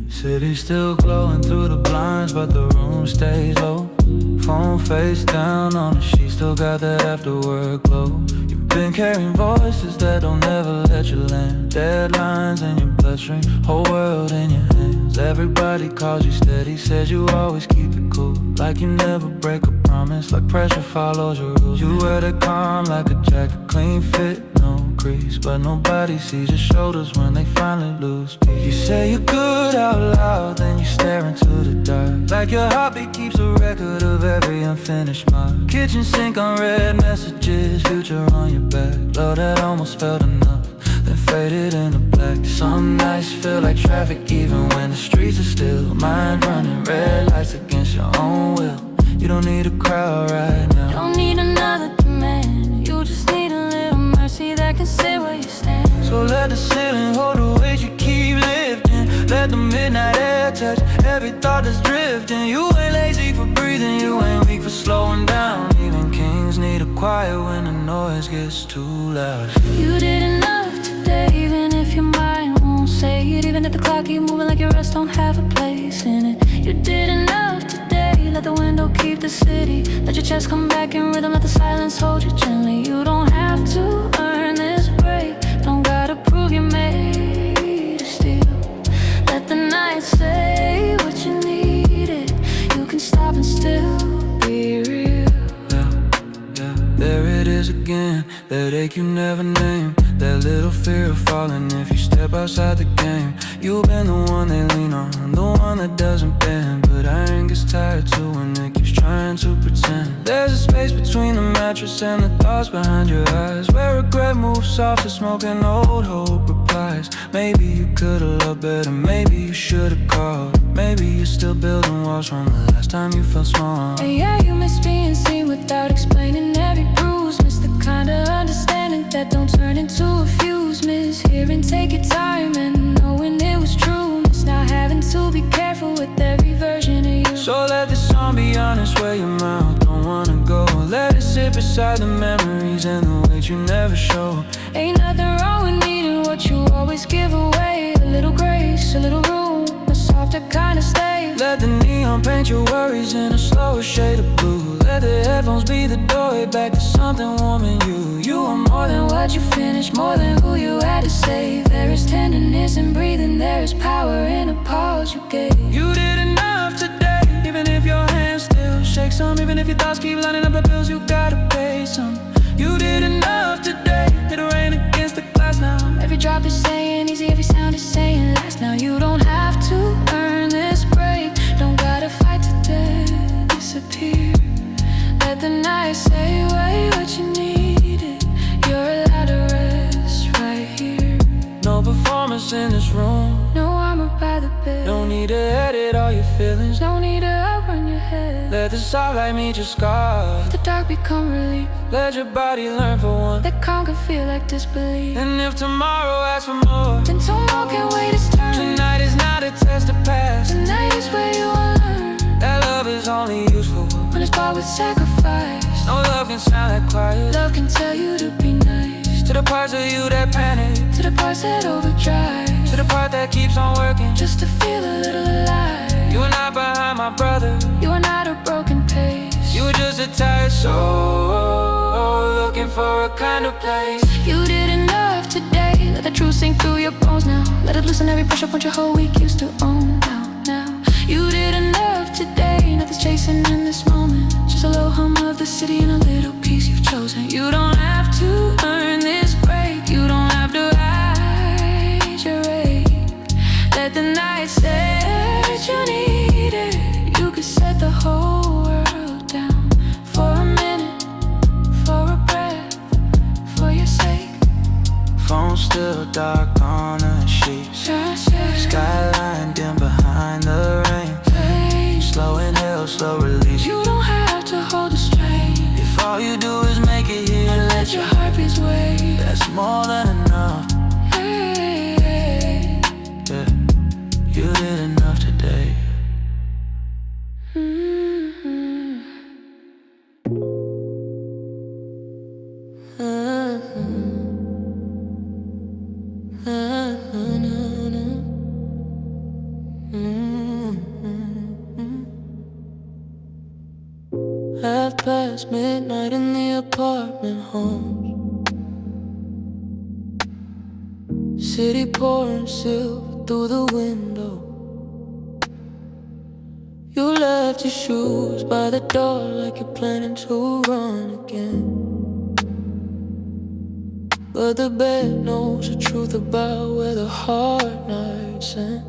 City still glowing through the blinds, but the room stays low. Phone face down on the sheet, still got that after work glow. You've been carrying voices that don't ever let you land. Deadlines in your bloodstream, whole world in your hands. Everybody calls you steady, says you always keep it cool. Like you never break a promise, like pressure follows your rules. You wear the calm like a jacket, clean fit, no crease. But nobody sees your shoulders when they finally lose peace. You say you're good out loud, then you stare into the dark. Like your heartbeat keeps a record of every unfinished mark. Kitchen sink unread messages, future on your back. Love that almost felt enough, then faded into black. Some nights feel like traffic even when the streets are still. Mind running red lights against your own will. You don't need a crowd right now. You don't need another demand. You just need a little mercy that can sit where you stand. So let the ceiling hold the weight you keep lifting. Let the midnight air touch every thought that's drifting. You ain't lazy for breathing, you ain't weak for slowing down. Even kings need a quiet when the noise gets too loud. You did enough today, even if your mind won't say it. Even if the clock keep moving like your rest don't have a place in it. You did enough today, let the window keep the city. Let your chest come back in rhythm, let the silence hold you gently. You don't have to earn this break, don't gotta prove you made it still. Let the night say what you needed. You can stop and still be real. Yeah, there it is again, that ache you never named. That little fear of falling if you step outside the game. You've been the one they lean on, the one that doesn't bend. But iron gets tired too when it keeps trying to pretend. There's a space between the mattress and the thoughts behind your eyes, where regret moves soft as smoke and old hope replies. Maybe you could've loved better, maybe you should've called. Maybe you're still building walls from the last time you felt small. And yeah, you miss being seen without explaining every bruise. Miss the kind of understanding that don't turn into a fuse. Miss hearing take your time and knowing it was true. Miss not having to be careful with every version of you. So let this song be honest where your mouth don't wanna go. Let it sit beside the memories and the weight you never show. Ain't nothing wrong with needing what you always give away. A little grace, a little room, a softer kind of stay. Let the neon paint your worries in a slower shade of blue. Let the headphones be the doorway back to something warm in you. You are more than what you finished, more than who you had to save. There is tenderness in breathing, there is power in a pause you gave. You did enough today, even if your hands still shake some. Even if your thoughts keep lining up the bills, you gotta pay some. You did enough today, it'll rain against the glass now. Every drop is saying easy, every sound is saying last. Now you don't have to earn this break, don't gotta fight to disappear. Let the night say what you needed. You're allowed to rest right here. No performance in this room, no armor by the bed. No need to edit all your feelings, no need to outrun your head. Let the starlight meet your scars, the dark become relief. Let your body learn for one, that calm can feel like disbelief. And if tomorrow asks for more, then tomorrow can wait its turn. Tonight is not a test to pass, tonight is where you will learn that love is only useful when it's bought with sacrifice. No love can sound like quiet. Love can tell you to be nice to the parts of you that panic, to the parts that overdrive, to the part that keeps on working just to feel a little alive. You are not behind my brother, you are not a broken pace. You were just a tired soul looking for a kind of place. You did enough today, let the truth sink through your bones now. Let it loosen every pressure point your whole week used to own. Now you did enough today, nothing's chasing in this moment. Just a low hum of the city and a little piece you've chosen. You don't have to earn this break, you don't have to hide your rage. Let the night say what you needed. You could set the whole world down for a minute, for a breath, for your sake. Phone still dark on the sheets, skyline dim behind the rain. Slow inhale, slow release. You don't have to hold the strain. If all you do is make it here and let your heartbeats wait, that's more than enough. Hey. Yeah, you did enough today. Mm-hmm. Half past midnight in the apartment homes. City pouring silver through the window. You left your shoes by the door like you're planning to run again. But the bed knows the truth about where the hard nights end.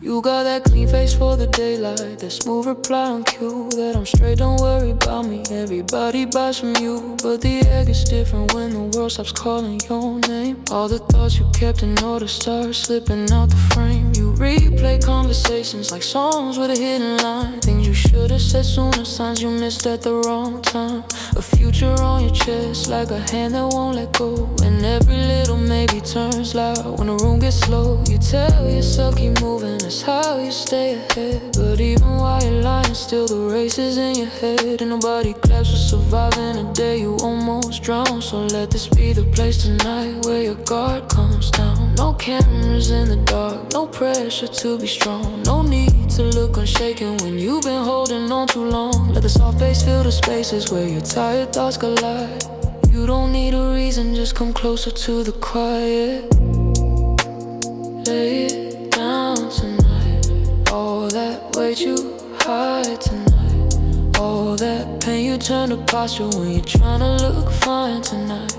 You got that clean face for the daylight, that smooth reply on cue, that I'm straight, don't worry about me. Everybody buys from you, but the air gets different when the world stops calling your name. All the thoughts you kept in order start slipping out the frame. You replay conversations like songs with a hidden line, things you should have said sooner, signs you missed at the wrong time. A future on your chest like a hand that won't let go, and every little maybe turns loud when the room gets slow. You tell yourself keep moving, that's how you stay ahead. But even while you're lying still, the race is in your head, and nobody claps for surviving a day you almost drowned. So let this be the place tonight where your guard comes down. No cameras in the dark, no pressure to be strong, no need to look unshaken when you've been holding on too long. Let the soft bass fill the spaces where your tired thoughts collide. You don't need a reason, just come closer to the quiet. Lay it down tonight, all that weight you hide tonight, all that pain you turn to posture when you're trying to look fine tonight.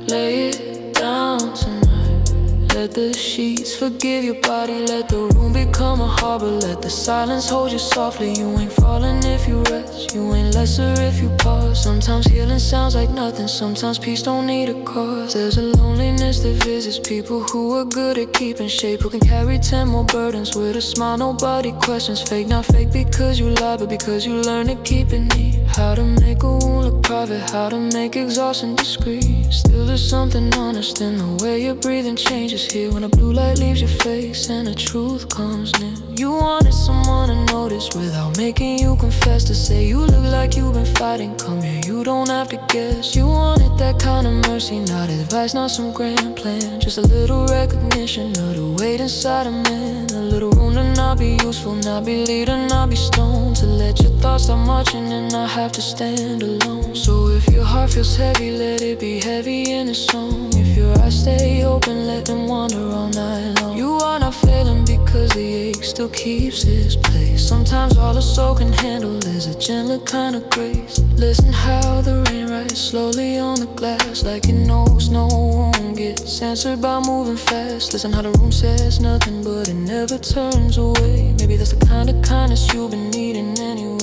Lay it down tonight, let the sheets forgive your body, let the room become a harbor, let the silence hold you softly. You ain't falling if you rest, you ain't lesser if you pause. Sometimes healing sounds like nothing, sometimes peace don't need a cause. There's a loneliness that visits people who are good at keeping shape, who can carry 10 more burdens with a smile nobody questions. Fake, not fake because you lie, but because you learn to keep it neat. How to make a wound look private, how to make exhaustion discreet. Still there's something honest in the way your breathing changes here, when a blue light leaves your face and the truth comes near. You wanted someone to notice without making you confess, to say you look like you've been fighting, come here, you don't have to guess. You wanted that kind of mercy, not advice, not some grand plan, just a little recognition of the weight inside a man. A little room to not be useful, not be leader, not be stoned, to let your thoughts start marching and not have to stand alone. So if your heart feels heavy, let it be heavy in a song. If your eyes stay open, let them wander all night long. You are not failing because the ache still keeps its place. Sometimes all a soul can handle is a gentler kind of grace. Listen how the rain writes slowly on the glass, like it knows no one gets answered by moving fast. Listen how the room says nothing, but it never turns away. Maybe that's the kind of kindness you've been needing anyway.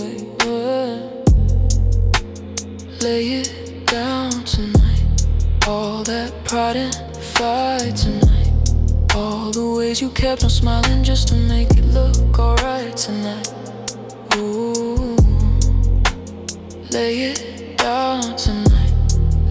Lay it down tonight, all that pride and fight tonight, all the ways you kept on smiling just to make it look alright tonight. Ooh, lay it down tonight,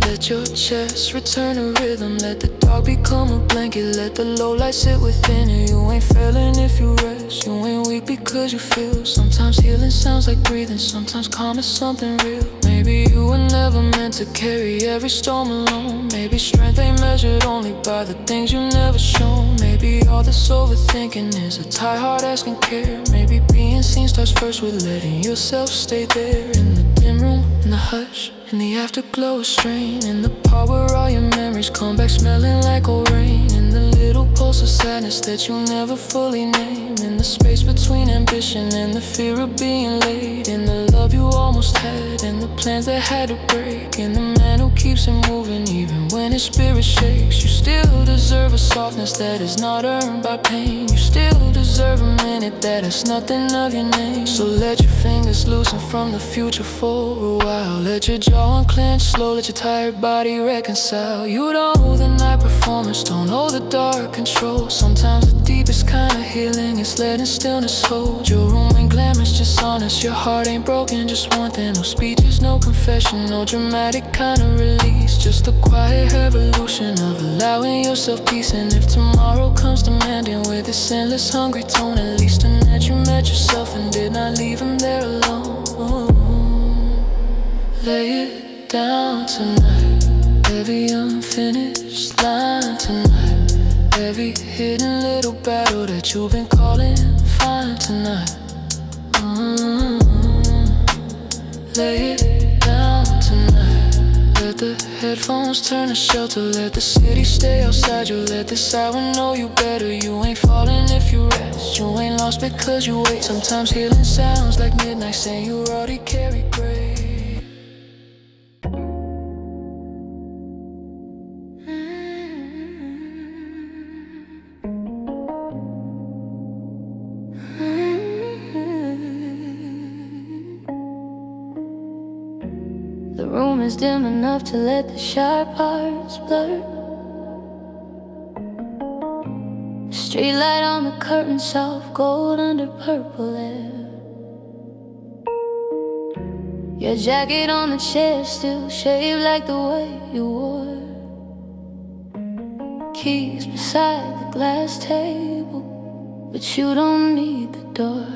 let your chest return to rhythm, let the dark become a blanket, let the low light sit within it. You ain't failing if you rest, you ain't weak because you feel. Sometimes healing sounds like breathing, sometimes calm is something real. Maybe you were never meant to carry every storm alone. Maybe strength ain't measured only by the things you never shown. Maybe all this overthinking is a tired heart asking care. Maybe being seen starts first with letting yourself stay there. In the dim room, in the hush, in the afterglow of strain, in the part where all your memories come back smelling like old rain, in the little pulse of sadness that you'll never fully name, in the space between ambition and the fear of being late, in the love you almost had and the plans that had to break, in the man who keeps it moving even when his spirit shakes. You still deserve a softness that is not earned by pain. You still deserve a minute that has nothing of your name. So let your fingers loosen from the future for a while. Let your jaw unclench slow, let your tired body reconcile. You don't owe the night performance, don't owe the dark control. Sometimes the deepest kind of healing is letting stillness hold. Your room ain't glamorous, just honest. Your heart ain't broken, just one thing. No speeches, no confession, no dramatic kind of release. Just a quiet revolution of allowing yourself peace. And if tomorrow comes demanding with this endless hungry tone, at least in that you met yourself and did not leave him there alone. Lay it down tonight. Every unfinished line tonight. Every hidden little battle that you've been calling fine tonight. Lay it down tonight. Let the headphones turn to shelter. Let the city stay outside you. Let this hour know you better. You ain't falling if you rest. You ain't lost because you wait. Sometimes healing sounds like midnight saying you already carry grace. The room is dim enough to let the sharp parts blur. Street light on the curtain, soft gold under purple air. Your jacket on the chair, still shaved like the way you wore. Keys beside the glass table, but you don't need the door.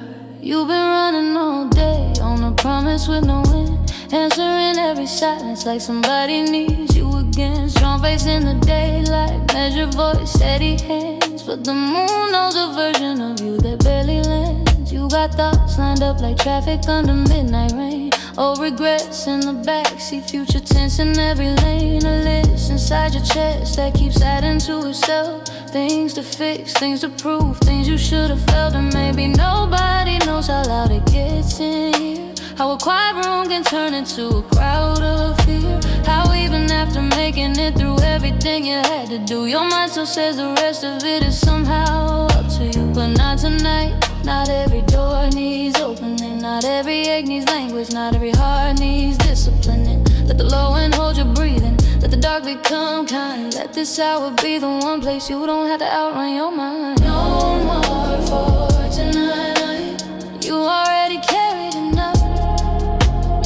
You've been running all day on a promise with no end. Answering every silence like somebody needs you again. Strong face in the daylight, measured voice, steady hands. But the moon knows a version of you that barely lands. You got thoughts lined up like traffic under midnight rain. Old regrets in the backseat, future tense in every lane. A list inside your chest that keeps adding to itself. Things to fix, things to prove, things you should have felt. And maybe nobody knows how loud it gets in here. How a quiet room can turn into a crowd of fear. How even after making it through everything you had to do, your mind still says the rest of it is somehow up to you. But not tonight. Not every door needs opening. Not every ache needs language. Not every heart needs disciplining. Let the low end hold your breathing. Let the dark become kind. Let this hour be the one place you don't have to outrun your mind. No more for tonight. You already carried enough.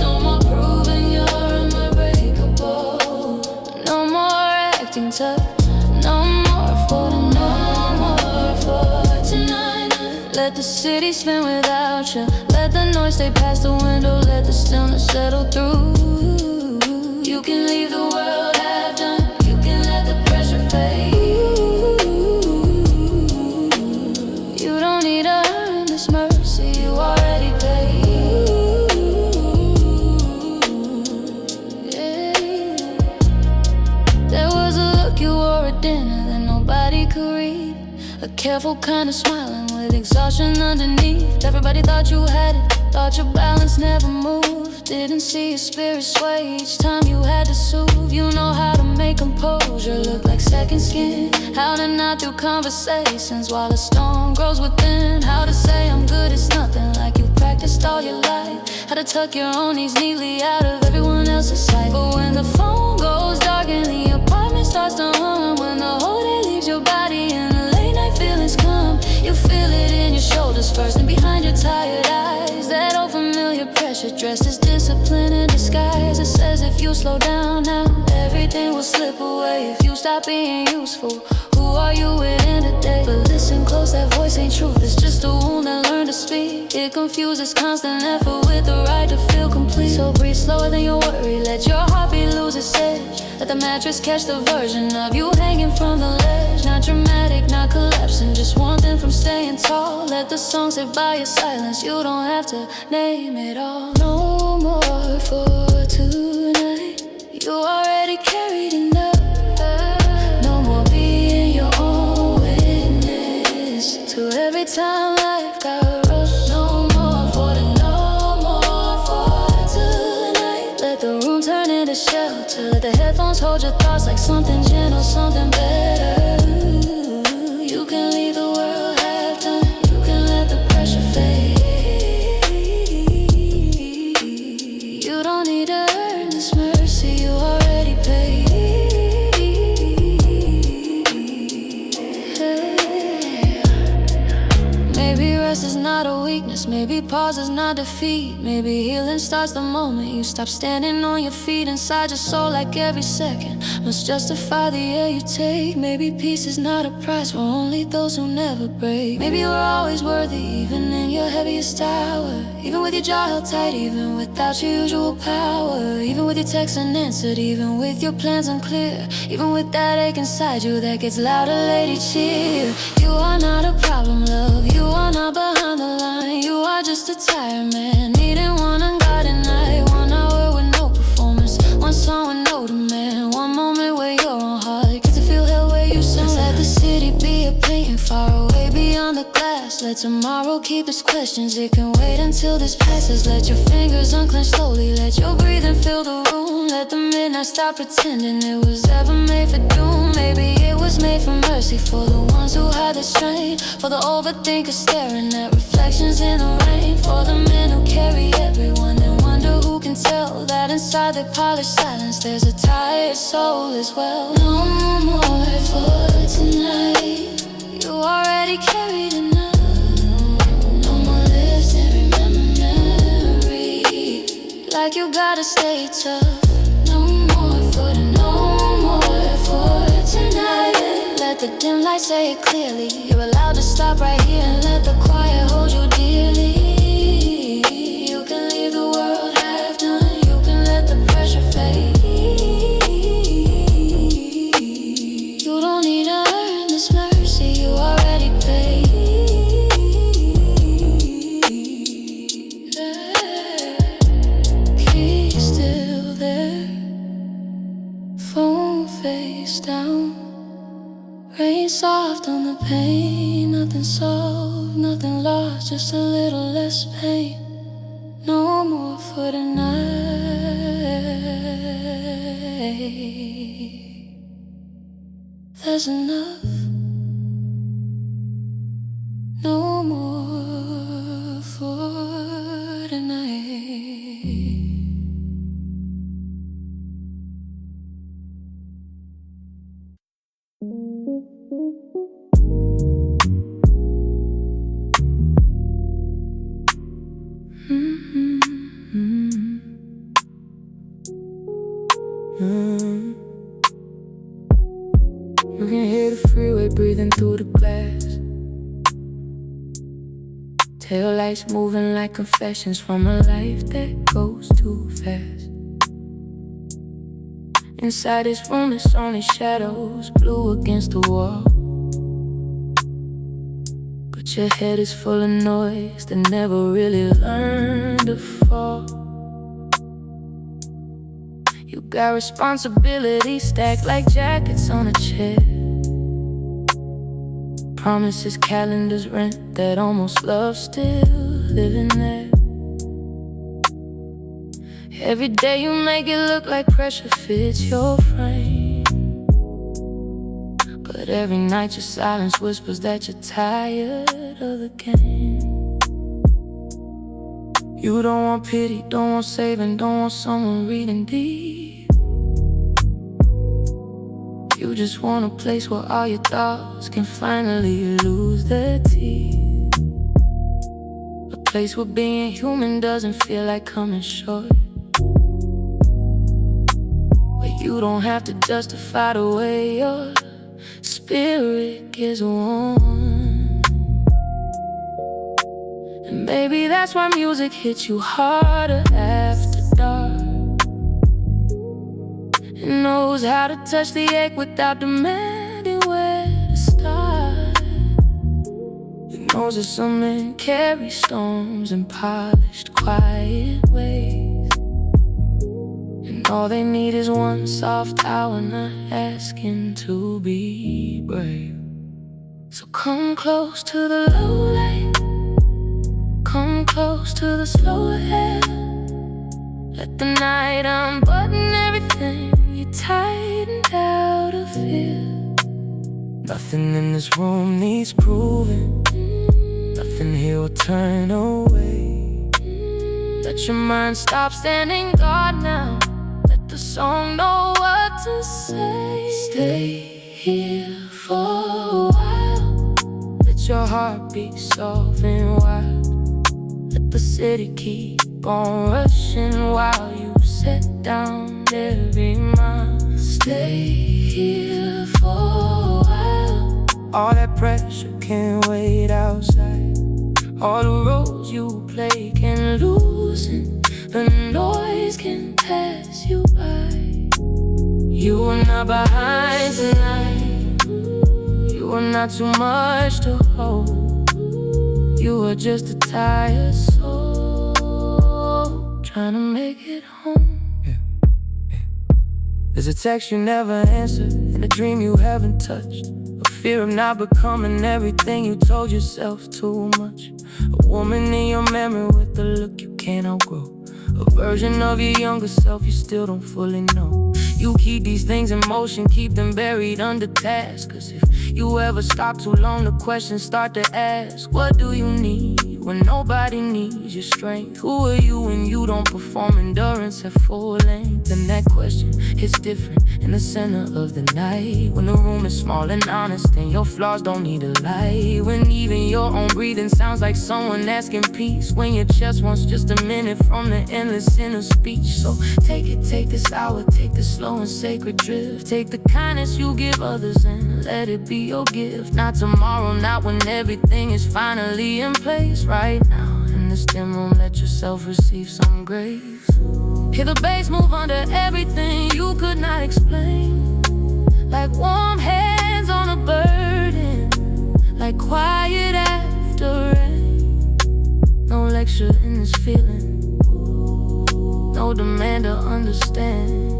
No more proving you're unbreakable. No more acting tough. No more for tonight. Let the city spin without you. Let the noise stay past the window. Let the stillness settle through. You can leave the world half done. You can let the pressure fade. You don't need to earn this mercy. You already paid. Yeah. There was a look you wore at dinner that nobody could read. A careful kind of smiling with exhaustion underneath. Everybody thought you had it. Thought your balance never moved. Didn't see your spirit sway each time you had to soothe. You know how to make composure look like second skin. How to nod through conversations while a storm grows within. How to say I'm good, it's nothing like you've practiced all your life. How to tuck your own needs neatly out of everyone else's sight. But when the phone goes dark and the apartment starts to hum, when the whole day leaves your body and the late night feelings come, you feel it in your shoulders first and behind your tired eyes. That old familiar pressure dressed as discipline in disguise. It says if you slow down now, everything will slip away. If you stop being useful, who are you within today? But listen close, that voice ain't truth. It's just a wound that learned to speak. It confuses constant effort with the right to feel complete. So breathe slower than you worry. Let your heartbeat lose its edge. Let the mattress catch the version of you hanging from the ledge. Not dramatic, not collapsing, just one thing from staying tall. Let the song sit by your silence. You don't have to name it all. No more for tonight. You already carried enough. No more being your own witness to every time life got rough. No more for tonight. Let the room turn into shelter. Let the headphones hold your thoughts like something gentle, something better. You can leave the world half done. You can let the pressure fade. You don't need to earn this mercy. You already paid. Maybe rest is not a weakness. Maybe Maybe pause is not defeat. Maybe healing starts the moment you stop standing on your feet. Inside your soul, like every second must justify the air you take. Maybe peace is not a price for only those who never break. Maybe you're always worthy, even in your heaviest hour. Even with your jaw held tight, even without your usual power. Even with your texts unanswered, even with your plans unclear. Even with that ache inside you that gets louder, lady, cheer. You are not a problem, love. You are not behind the line. You are just a tired man, needing one unguided night. 1 hour with no performance, one song with no demand. One moment where your own heart gets to feel hell where you sound. Let the city be a painting far away beyond the glass. Let tomorrow keep its questions, it can wait until this passes. Let your fingers unclench slowly, let your breathing fill the room. Let the midnight stop pretending it was ever made for doom. Maybe it was made for mercy, for the ones who had the strain. For the overthinkers staring at reflections in the rain. For the men who carry everyone and wonder who can tell that inside their polished silence there's a tired soul as well. No more for tonight, you already carried enough. No more lives and remember memory, like you gotta stay tough. No more for tonight. Let the dim light say it clearly. You're allowed to stop right here and let the quiet hold you dearly. You can leave the world half done. You can let the pressure fade. You don't need to earn this mercy, you already paid. Keys still there, phone face down. Rain soft on the pain, nothing solved, nothing lost, just a little less pain. No more for tonight. There's enough. No more for tonight. You can hear the freeway breathing through the glass. Tail lights moving like confessions from a life that goes too fast. Inside this room it's only shadows, blue against the wall. But your head is full of noise that never really learned to fall. You got responsibilities stacked like jackets on a chair. Promises, calendars, rent, that almost love still living there. Every day you make it look like pressure fits your frame. But every night your silence whispers that you're tired of the game. You don't want pity, don't want saving, don't want someone reading deep. You just want a place where all your thoughts can finally lose their teeth. A place where being human doesn't feel like coming short. Where you don't have to justify the way your spirit gets warm. And maybe that's why music hits you harder after dark. It knows how to touch the ache without demanding where to start. It knows that some men carry storms in polished, quiet ways. And all they need is one soft hour, not asking to be brave. So come close to the low light, come close to the slow air. Let the night unbutton everything you tightened out of fear. Nothing in this room needs proving. Nothing here will turn away. Let your mind stop standing guard now. Let the song know what to say. Stay here for a while. Let your heart beat soft and wild. Let the city keep on rushing while you sit down every mile. Stay here for a while. All that pressure can't wait outside. All the roads you play can lose, and the noise can pass you by. You are not behind tonight. You are not too much to hold. You are just a tired soul trying to make it home. There's a text you never answered, and a dream you haven't touched, a fear of not becoming everything you told yourself too much. A woman in your memory with the look you can't outgrow, a version of your younger self you still don't fully know. You keep these things in motion, keep them buried under task. Cause if you ever stop too long, the questions start to ask. What do you need when nobody needs your strength? Who are you when you don't perform endurance at full length? And that question hits different in the center of the night, when the room is small and honest and your flaws don't need a light. When even your own breathing sounds like someone asking peace, when your chest wants just a minute from the endless inner speech. So take it, take this hour, take this slow and sacred drift. Take the kindness you give others and let it be your gift. Not tomorrow, not when everything is finally in place. Right now, in this dim room, let yourself receive some grace. Hear the bass move under everything you could not explain, like warm hands on a burden, like quiet after rain. No lecture in this feeling, no demand to understand,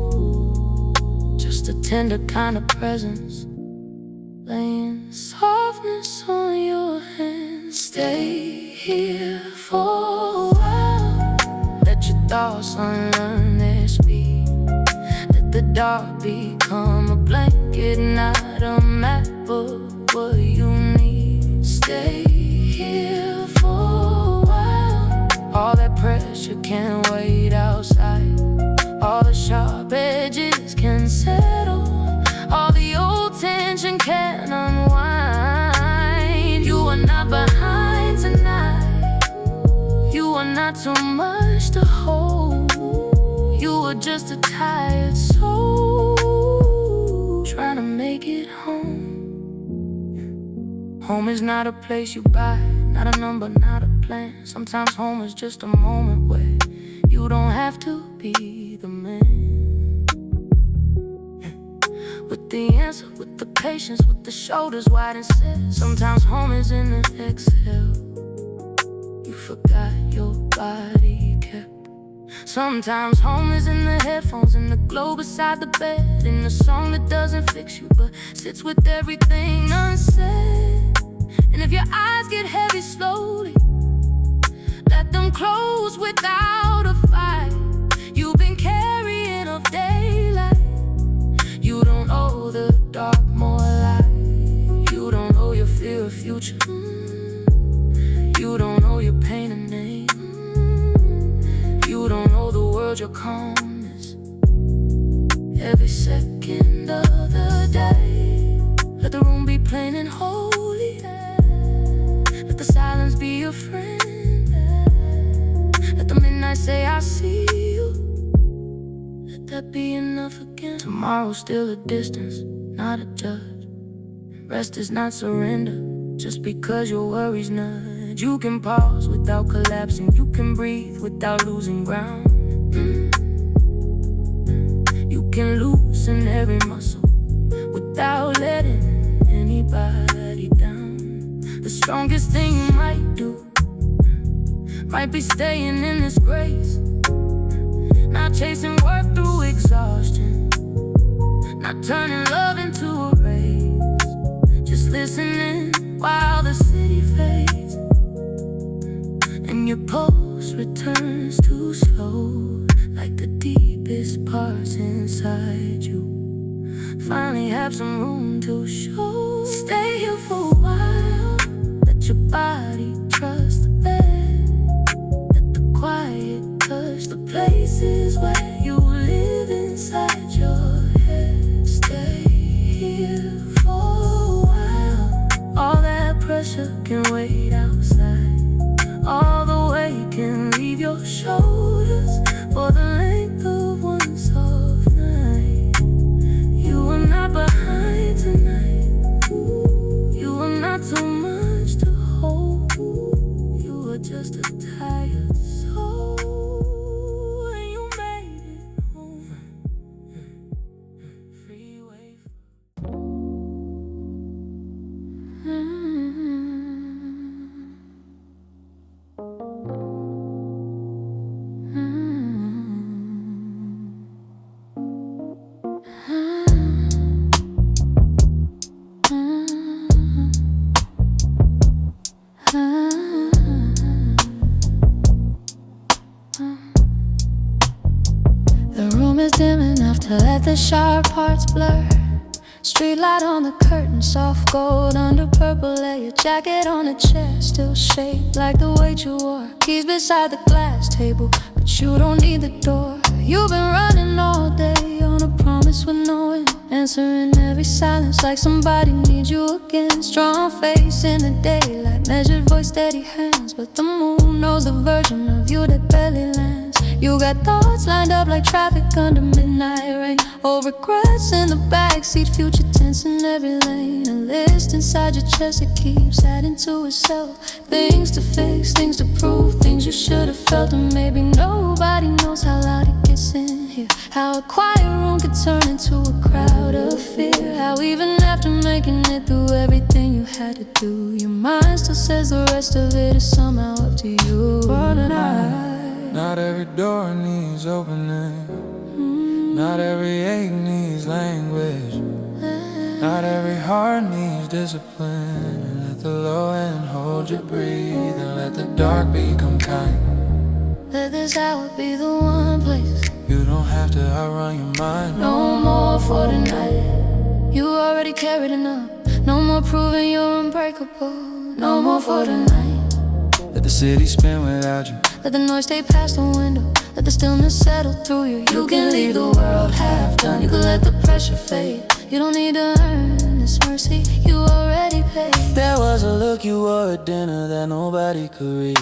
just a tender kind of presence, laying softness on your hands. Stay here for a while. Let your thoughts unlearn their speed. Let the dark become a blanket, not a map of what you need. Stay here for a while. All that pressure can wait outside. All the sharp edges can settle. All the old tension can unwind. You are not behind tonight. You are not too much to hold. You are just a tired soul trying to make it home. Home is not a place you buy, not a number, not a plan. Sometimes home is just a moment where you don't have to be the man. With the answer, with the patience, with the shoulders wide and set. Sometimes home is in the exhale you forgot your body kept. Sometimes home is in the headphones, in the glow beside the bed, in the song that doesn't fix you but sits with everything unsaid. And if your eyes get heavy slowly, let them close without a fight. You've been carrying of daylight. You don't owe the dark more light. You don't owe your fear a future. You don't owe your pain a name. You don't owe the world your calmness. Every second of the day, let the room be plain and holy. Let the silence be your friend. Let the midnight say I see you. Let that be enough again. Tomorrow's still a distance, not a judge. Rest is not surrender, just because your worries nudge. You can pause without collapsing. You can breathe without losing ground. You can loosen every muscle without letting anybody down. The strongest thing you might do might be staying in this grace, not chasing work through exhaustion, not turning love into a race, just listening while the city fades and your pulse returns too slow, like the deepest parts inside you finally have some room to show. Stay here for a while. Let your body trust the bed. Let the quiet touch the places where you live inside your head. Stay here for a while. All that pressure can wait outside. All the weight can The room is dim enough to let the sharp parts blur. Street light on the curtain, soft gold under purple layer. Jacket on a chair, still shaped like the weight you wore. Keys beside the glass table, but you don't need the door. You've been running all day on a promise with no end, answering every silence like somebody needs you again. Strong face in the daylight, measured voice, steady hands, but the moon knows the version of you that barely lands. You got thoughts lined up like traffic under midnight rain. Old regrets in the backseat, future tense in every lane. A list inside your chest that keeps adding to itself. Things to fix, things to prove, things you should have felt. And maybe nobody knows how loud it gets in here. How a quiet room could turn into a crowd of fear. How even after making it through everything you had to do, your mind still says the rest of it is somehow up to you. For tonight, not every door needs opening. Not every ache needs language. Not every heart needs discipline. And let the low end hold your breathe, and let the dark become kind. Let this hour be the one place. You don't have to outrun your mind. No more for tonight. You already carried enough. No more proving you're unbreakable. No more for tonight. Let the city spin without you. Let the noise stay past the window. Let the stillness settle through you. You can leave the world half done. You can let the pressure fade. You don't need to earn this mercy, you already paid. There was a look you wore at dinner that nobody could read.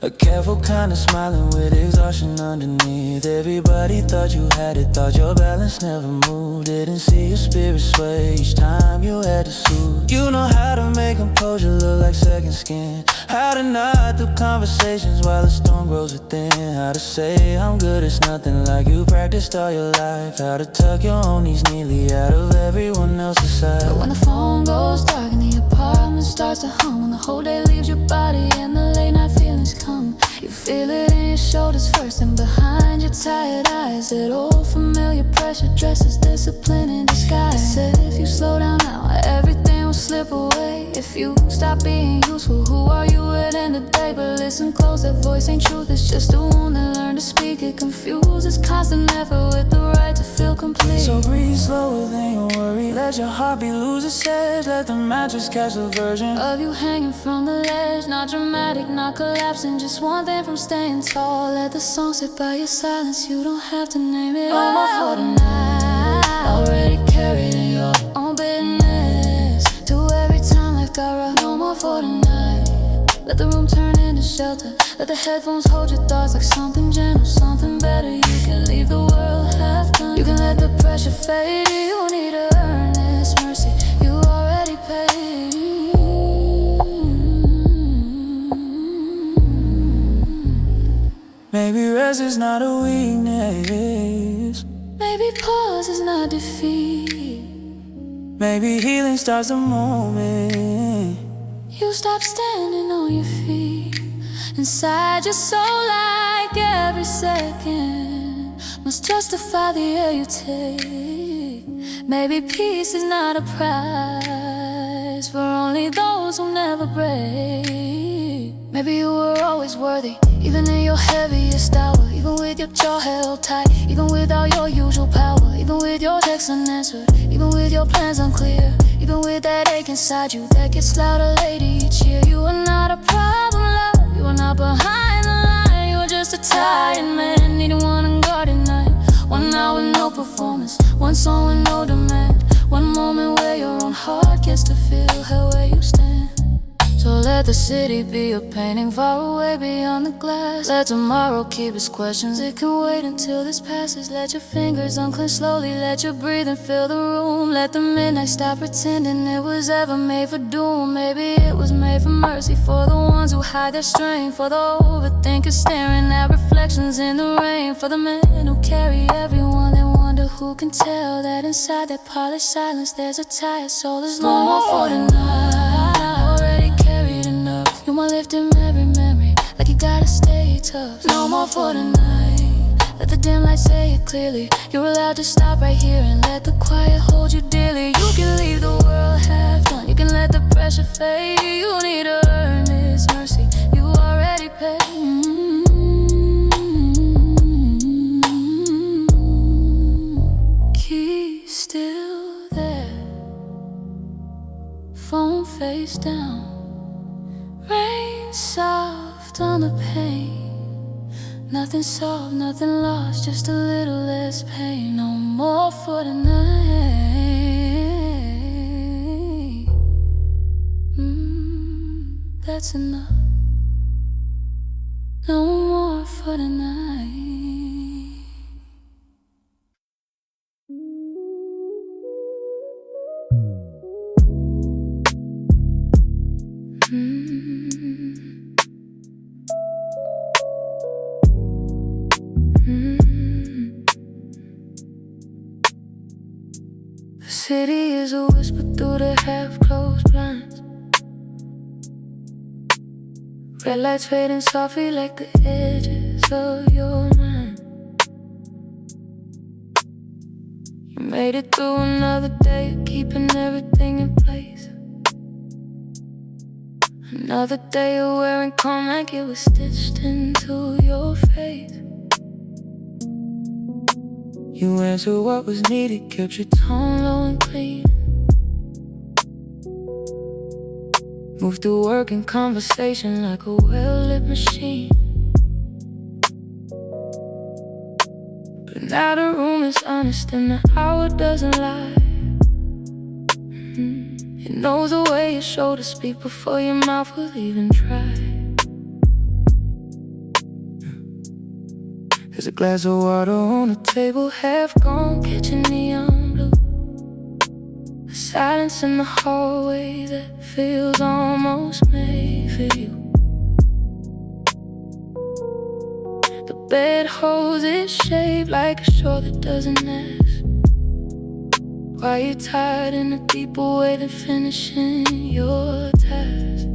A careful kind of smiling with exhaustion underneath. Everybody thought you had it, thought your balance never moved. Didn't see your spirit sway each time you had to soothe. You know how to make composure look like second skin. How to nod through conversations while the storm grows within. How to say I'm good, it's nothing like you practiced all your life. How to tuck your own knees neatly out of everyone else's side. But when the phone goes dark and the apartment starts to hum, when the whole day leaves your body and the late night feelings come, you feel it in your shoulders first and behind your tired eyes. That old familiar pressure dresses discipline in disguise. Said if you slow down now, everything will slip away. If you stop being useful, who are you at the end of the day? But listen close, that voice ain't truth, it's just a wound and learn to speak it. Confused, it's constant effort with the right to feel complete. So breathe slower than you worry. Let your heartbeat lose its edge. Let the mattress catch the version of you hanging from the ledge. Not dramatic, not collapsing, just one thing from staying tall. Let the song sit by your silence, you don't have to name it. No more for tonight. Already carried in your own bitterness. Do every time life got rough. No more for tonight. Let the room turn into shelter. Let the headphones hold your thoughts like something gentle, something better. You can leave the world half done. You can let the pressure fade. You need to earn this mercy, you already paid. Maybe rest is not a weakness. Maybe pause is not defeat. Maybe healing starts the moment you stop standing on your feet. Inside your soul, like every second must justify the air you take. Maybe peace is not a prize for only those who never break. Maybe you were always worthy, even in your heaviest hour. Even with your jaw held tight, even without your usual power. Even with your texts unanswered, even with your plans unclear. Even with that ache inside you that gets louder later each year. You are not a problem, love, you are not behind the line. You are just a tired man, needing one unguarded night. 1 hour, no performance, one song with no demand. One moment where your own heart gets to feel how where you stand. So let the city be a painting far away beyond the glass. Let tomorrow keep its questions, it can wait until this passes. Let your fingers unclench slowly, let your breathing fill the room. Let the midnight stop pretending it was ever made for doom. Maybe it was made for mercy, for the ones who hide their strength. For the overthinkers staring at reflections in the rain. For the men who carry everyone, they wonder who can tell that inside that polished silence there's a tired soul. There's no more for tonight. You might lift in every memory, like you gotta stay tough. No more for tonight. Let the dim light say it clearly. You're allowed to stop right here and let the quiet hold you dearly. You can leave the world half done. You can let the pressure fade. You need to earn this mercy, you already paid. face down. Rain soft on the pain. Nothing solved, nothing lost, just a little less pain. No more for tonight. That's enough. No more for tonight. The city is a whisper through the half-closed blinds. Red lights fading softly like the edges of your mind. You made it through another day of keeping everything in place. Another day of wearing calm like it was stitched into your face. You answered what was needed, kept your tone low and clean. Moved through work and conversation like a well-lit machine. But now the room is honest and the hour doesn't lie. It knows the way you show to speak before your mouth will even try. There's a glass of water on the table, half gone, catching neon blue. The silence in the hallway that feels almost made for you. The bed holds its shape like a shore that doesn't ask. While you're tired in a deeper way than finishing your task.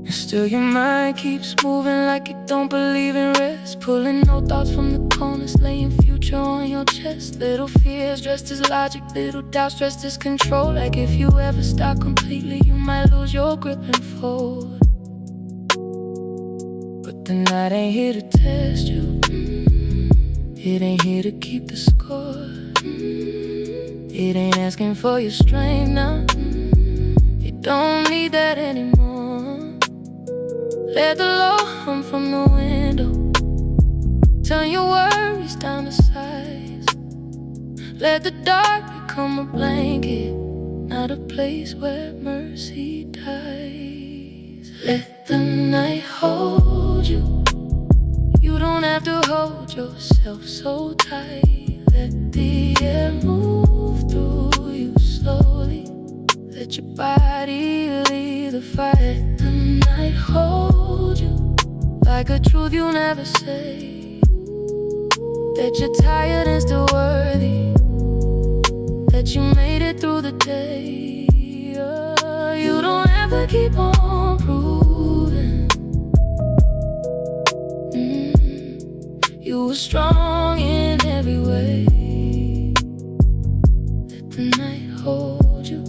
And still your mind keeps moving like you don't believe in rest. Pulling no thoughts from the corners, laying future on your chest. Little fears dressed as logic, little doubts dressed as control. Like if you ever stop completely, you might lose your grip and fold. But the night ain't here to test you. It ain't here to keep the score. It ain't asking for your strength now. You don't need that anymore. Let the low hum from the window. Turn your worries down to size. Let the dark become a blanket, not a place where mercy dies. Let the night hold you. You don't have to hold yourself so tight. Let the air move through you slowly. Let your body lead the fight. Let the night hold you like a truth you never say. That you're tired and still worthy. That you made it through the day. You don't have to keep on proving. You were strong in every way. Let the night hold you.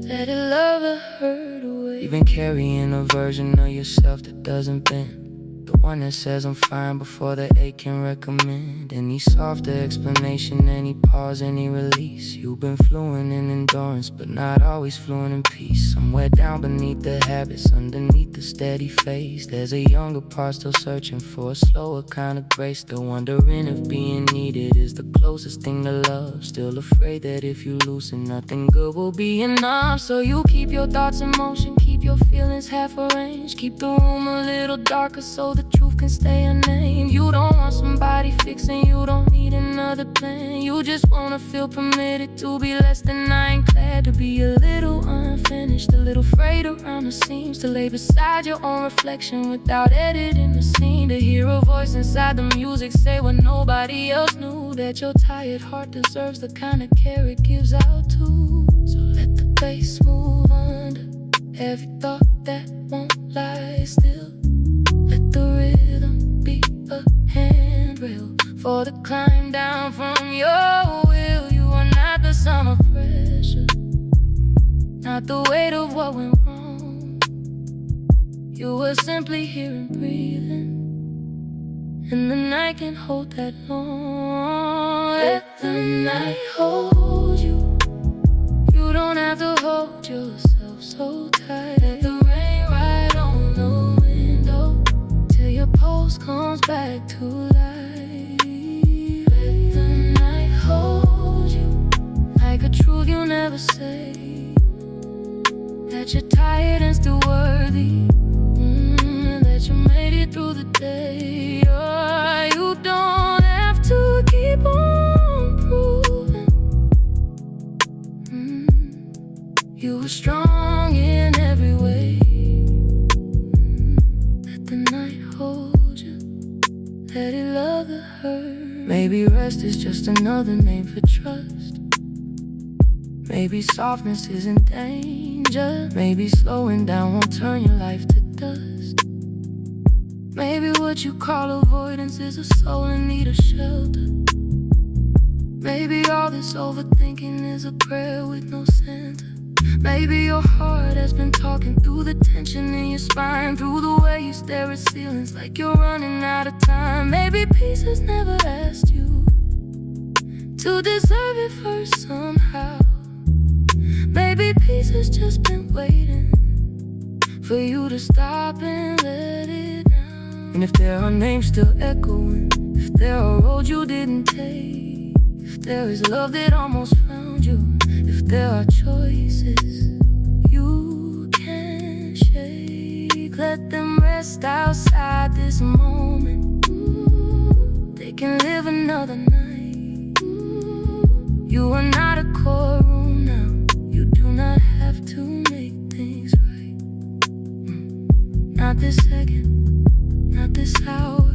Let it love the hurt away. You've been carrying a version of yourself that doesn't bend. The one that says I'm fine before the ache can recommend any softer explanation, any pause, any release. You've been fluent in endurance, but not always fluent in peace. Somewhere down beneath the habits, underneath the steady face, there's a younger part still searching for a slower kind of grace. Still wondering if being needed is the closest thing to love. Still afraid that if you loosen, nothing good will be enough. So you keep your thoughts in motion, keep your feelings half arranged. Keep the room a little darker so the truth can stay unnamed. You don't want somebody fixing, you don't need another plan. You just wanna feel permitted to be less than ironclad. To be a little unfinished, a little frayed around the seams. To lay beside your own reflection without editing the scene. To hear a voice inside the music say what nobody else knew. That your tired heart deserves the kind of care it gives out to. So let the bass move under every thought that won't lie still. Let the rhythm be a handrail for the climb down from your will. You are not the sum of pressure, not the weight of what went wrong. You were simply here and breathing, and the night can hold that long. Let the night hold you. You don't don't have to hold yourself so tight. Let the rain ride on the window till your pulse comes back to life. Let the night hold you like a truth you'll never say, that you're tired and still worthy, that you made it through the day. Oh, you don't have to keep on proving you were strong in every way. Let the night hold you, let it love the hurt. Maybe rest is just another name for trust. Maybe softness isn't danger. Maybe slowing down won't turn your life to dust. Maybe what you call avoidance is a soul in need of shelter. Maybe all this overthinking is a prayer with no center. Maybe your heart has been talking through the tension in your spine, through the way you stare at ceilings like you're running out of time. Maybe peace has never asked you to deserve it first somehow. Maybe peace has just been waiting for you to stop and let it down. And if there are names still echoing, if there are roads you didn't take, if there is love that almost found you, if there are choices you can't shake, let them rest outside this moment. They can live another night. You are not a courtroom now. You do not have to make things right. Not this second, not this hour,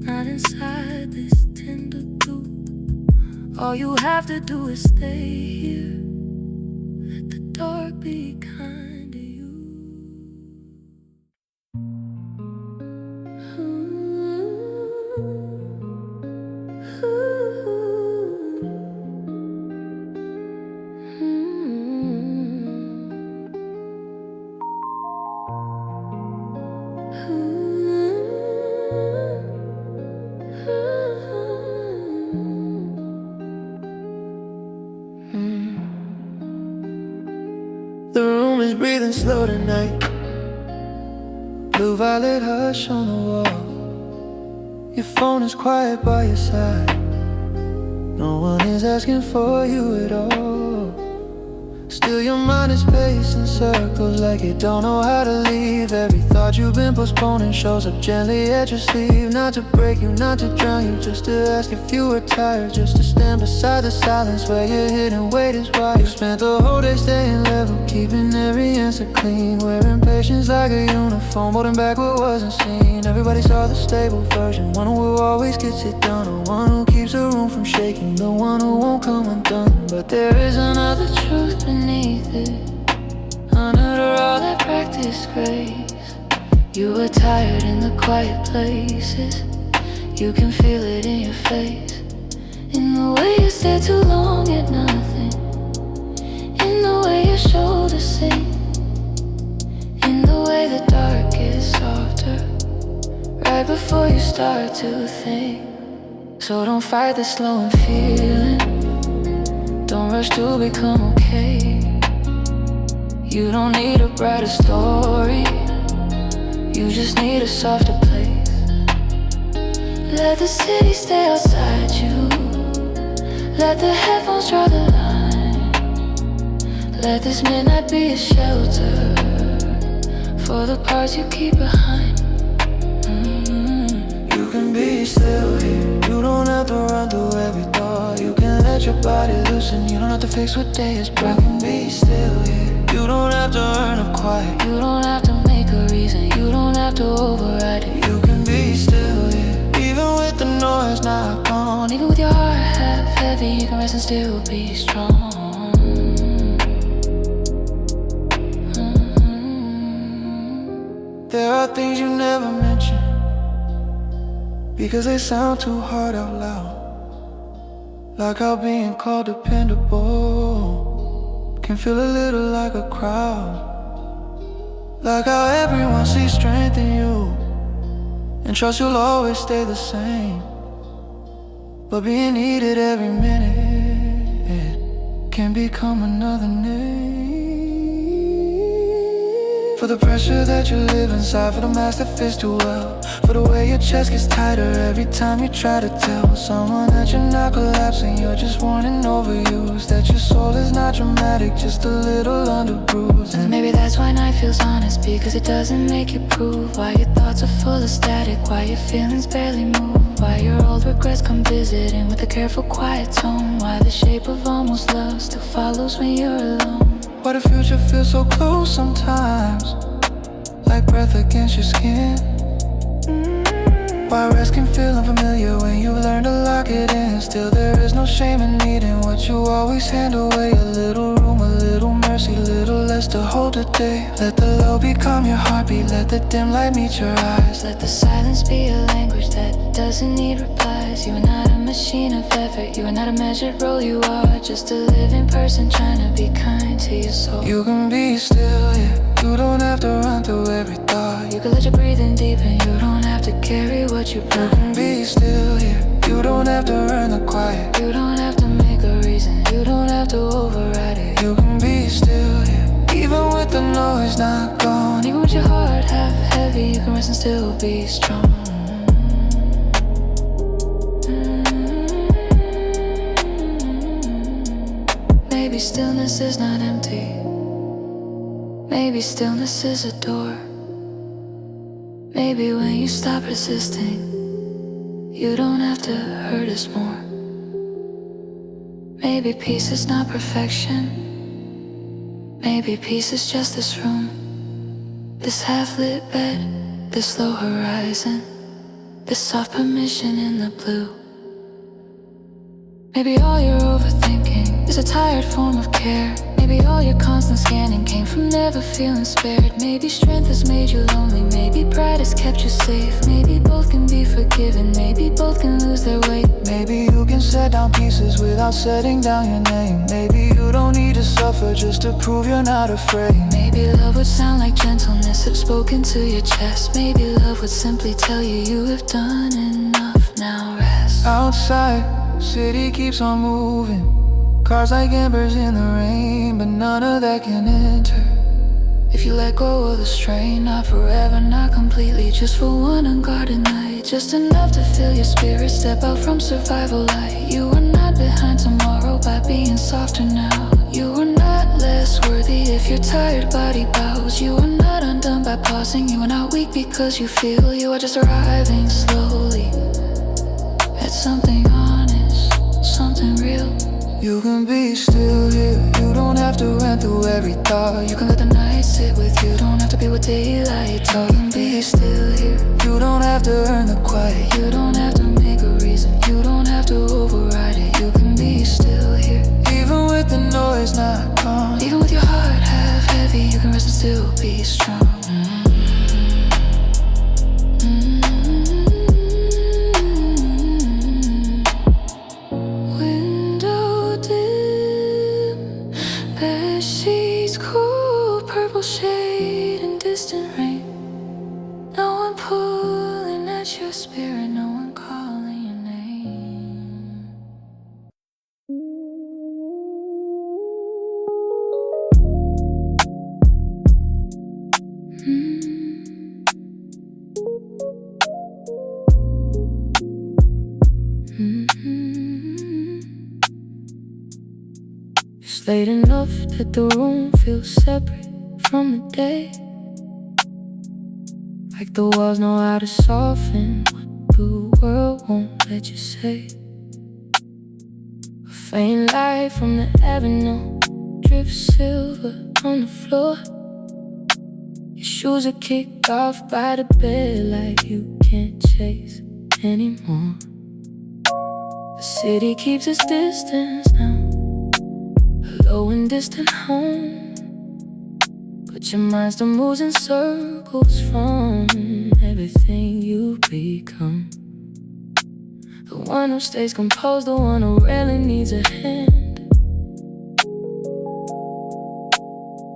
not inside this tender glue. All you have to do is stay here. Let the dark be kind to you. The room is breathing slow tonight. Blue violet hush on the wall. Your phone is quiet by your side. No one is asking for you at all. Still your mind is pacing circles like you don't know how to leave. Every thought you've been postponing shows up gently at your sleeve. Not to break you, not to drown you, just to ask if you were tired. Just to stand beside the silence where your hidden weight is wide. You spent the whole day staying level, keeping every answer clean, wearing patience like a uniform, holding back what wasn't seen. Everybody saw the stable version, one who always gets it done, the one who keeps the room from shaking, the one who won't come undone. But there is another truth beneath it, under all that practiced grace. You were tired in the quiet places. You can feel it in your face, in the way you stare too long at nothing, in the way your shoulders sink, in the way the dark gets softer right before you start to think. So don't fight the slowing feeling, don't rush to become okay. You don't need a brighter story, you just need a softer place. Let the city stay outside you, let the headphones draw the line. Let this midnight be a shelter for the parts you keep behind. You can be still here, you don't have to run through every thought. You can let your body loosen, you don't have to fix what day is brought. You can be still here, you don't have to earn a quiet, you don't have to make a reason, you don't have to override it. You can be still here, even with the noise not gone. Even with your heart half heavy, you can rest and still be strong. There are things you never mention because they sound too hard out loud. Like how being called dependable can feel a little like a crowd. Like how everyone sees strength in you and trust you'll always stay the same. But being needed every minute can become another name. For the pressure that you live inside, for the mask that fits too well, for the way your chest gets tighter every time you try to tell someone that you're not collapsing, you're just wanting overuse, that your soul is not dramatic, just a little under bruised. And maybe that's why night feels honest, because it doesn't make you prove why your thoughts are full of static, why your feelings barely move, why your old regrets come visiting with a careful quiet tone, why the shape of almost love still follows when you're alone. Why the future feels so close sometimes, like breath against your skin. Why rest can feel unfamiliar when you learn to lock it in. Still there is no shame in needing what you always hand away. A little room, a little mercy, little less to hold today. Let the low become your heartbeat, let the dim light meet your eyes. Let the silence be a language that doesn't need replies. You are not a machine of effort, you are not a measured role. You are just a living person trying to be kind to your soul. You can be still, yeah. You don't have to run through every thought. You can let your breathing deepen, you don't have to carry what you brought. You can be still, yeah. You don't have to earn the quiet. You don't have to make a reason, you don't have to override it. You can be still, yeah. Even with the noise not gone. Even with your heart half heavy, you can rest and still be strong. Maybe stillness is not empty. Maybe stillness is a door. Maybe when you stop resisting, you don't have to hurt us more. Maybe peace is not perfection. Maybe peace is just this room, this half-lit bed, this low horizon, this soft permission in the blue. Maybe all your overthinking is a tired form of care. Maybe all your constant scanning came from never feeling spared. Maybe strength has made you lonely, maybe pride has kept you safe. Maybe both can be forgiven, maybe both can lose their weight. Maybe you can set down pieces without setting down your name. Maybe you don't need to suffer just to prove you're not afraid. Maybe love would sound like gentleness if spoken to your chest. Maybe love would simply tell you you have done enough, now rest. Outside, city keeps on moving. Cars like embers in the rain, but none of that can enter. If you let go of the strain, not forever, not completely, just for one unguarded night, just enough to feel your spirit step out from survival light. You are not behind tomorrow by being softer now. You are not less worthy if your tired body bows. You are not undone by pausing. You are not weak because you feel. You are just arriving slowly at something honest, something real. You can be still here. You don't have to run through every thought. You can let the night sit with you. Don't have to be with daylight. You can be still here. You don't have to earn the quiet. You don't have to make a reason, you don't have to override it. You can be still here. Even with the noise not gone. Even with your heart half heavy, you can rest and still be strong. Window dim, bed sheets cool, purple shade and distant rain. No one pulling at your spirit, no one calling your name. It's late enough that the room feels separate from the day. Like the walls know how to soften what the world won't let you say. A faint light from the avenue drips silver on the floor. Your shoes are kicked off by the bed like you can't chase anymore. The city keeps its distance now, a low and distant home. But your mind still moves in circles from everything you become. The one who stays composed, the one who rarely needs a hand,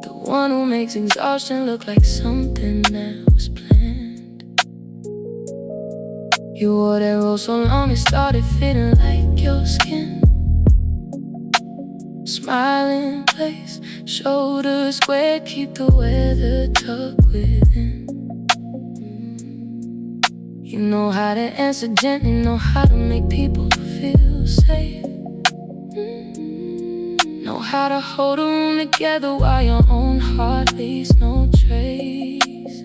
the one who makes exhaustion look like something that was planned. You wore that role so long it started fitting like your skin. Smile smiling place, shoulders squared, keep the weather tucked within. You know how to answer gently, know how to make people feel safe. Know how to hold a room together while your own heart leaves no trace.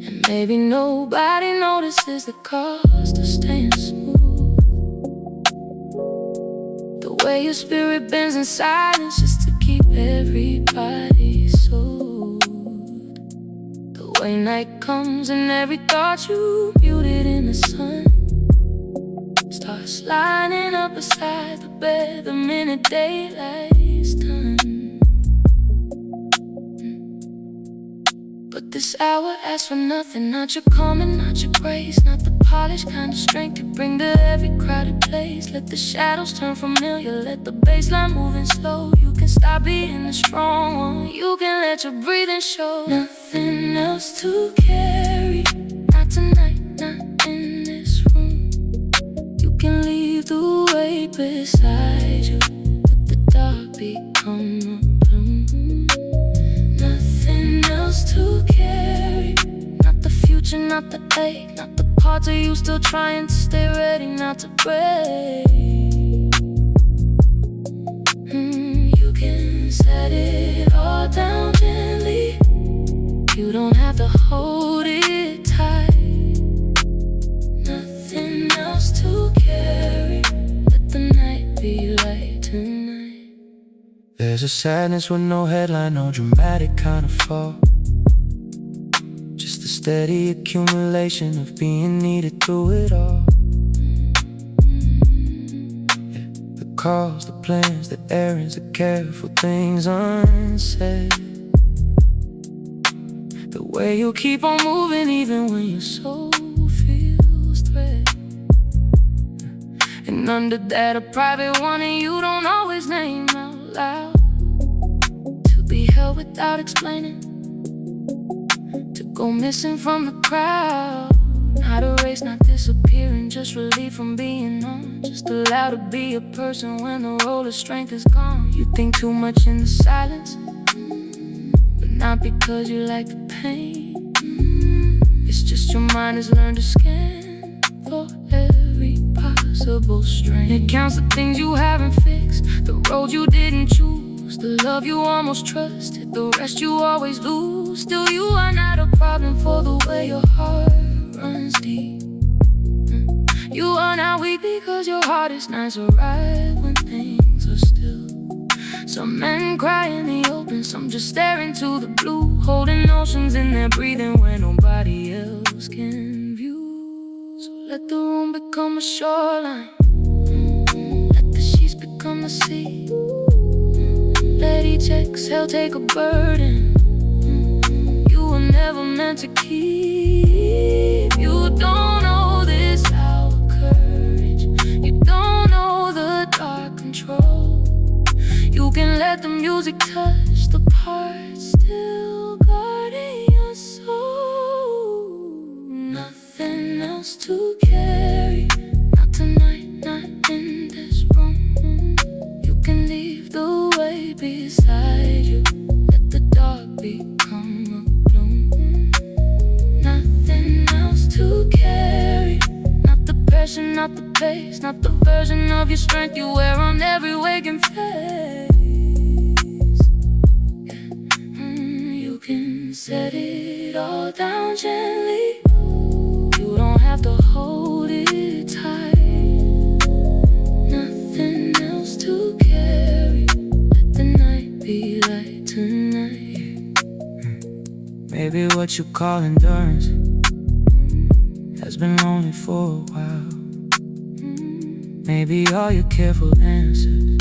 And maybe nobody notices the cost of staying smooth. The way your spirit bends in silence just to keep everybody soothed. The way night comes and every thought you muted in the sun starts lining up beside the bed the minute daylight's done. But this hour asks for nothing, not your calming, not your grace, not the polished kind of strength you bring to every crowded place. Let the shadows turn familiar, let the baseline move in slow. You can stop being the strong one, you can let your breathing show. Nothing else to carry, not tonight, not in this room. You can leave the weight beside you, let the dark become a bloom. Nothing else to carry, not the future, not the ache, not the parts of you still trying to stay ready not to break. You can set it all down gently, you don't have to hold it tight. Nothing else to carry, let the night be light tonight. There's a sadness with no headline, no dramatic kind of fall. Just a steady accumulation of being needed through it all. Yeah, the calls, the plans, the errands, the careful things unsaid. The way you keep on moving even when your soul feels threatened. And under that a private one and you don't always name out loud. To be held without explaining, to go missing from the crowd. Not erased, not disappearing, just relief from being on. Just allowed to be a person when the role of strength is gone. You think too much in the silence, but not because you like the pain. It's just your mind has learned to scan for every possible strain. It counts the things you haven't fixed, the road you didn't choose, the love you almost trusted, the rest you always lose. Still you are not a problem for the way your heart runs deep. You are not weak because your heart is nice or right when things are still. Some men cry in the open, some just stare into the blue, holding oceans in their breathing where nobody else can view. So let the room become a shoreline, let the sheets become the sea. Let each exhale take a burden you were never meant to keep. You don't owe this out courage, you don't owe the dark control. You can let the music touch the parts still guarding your soul. Nothing else to carry, not tonight, not in this room. You can leave the weight beside you, let the dark become a bloom. Nothing else to carry, not the pressure, not the pace, not the version of your strength you wear on every waking face. You can set it all down gently, you don't have to hold it tight. Nothing else to carry, let the night be light tonight. Maybe what you call endurance has been lonely for a while. Maybe all your careful answers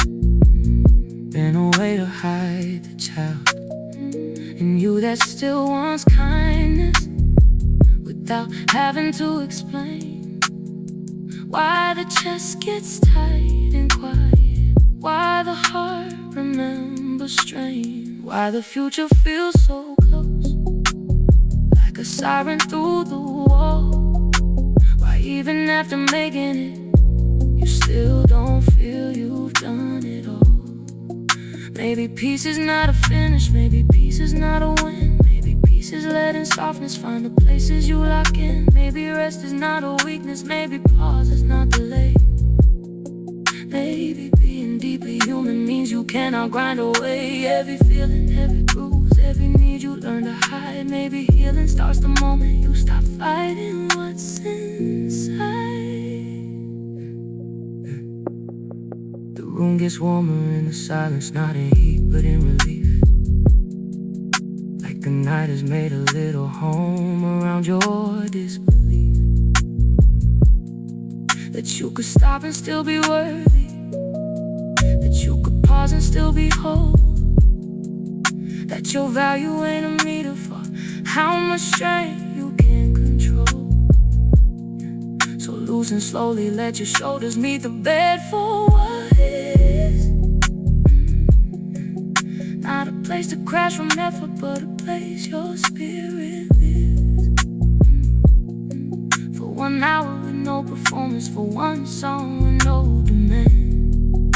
been a way to hide the child in you that still wants kindness without having to explain why the chest gets tight and quiet, why the heart remembers strain, why the future feels so close, like a siren through the wall, why even after making it you still don't feel you've done it all. Maybe peace is not a finish, maybe peace is not a win. Maybe peace is letting softness find the places you lock in. Maybe rest is not a weakness, maybe pause is not delay. Maybe being deeply human means you cannot grind away every feeling, every bruise, every need you learn to hide. Maybe healing starts the moment you stop fighting what's inside. The room gets warmer in the silence, not in heat but in relief. Like the night has made a little home around your disbelief. That you could stop and still be worthy, that you could pause and still be whole, that your value ain't a meter for how much strength you can control. So loosen slowly, let your shoulders meet the bed for what is. Not a place to crash from effort, but a place your spirit lives. For 1 hour with no performance, for one song with no demand,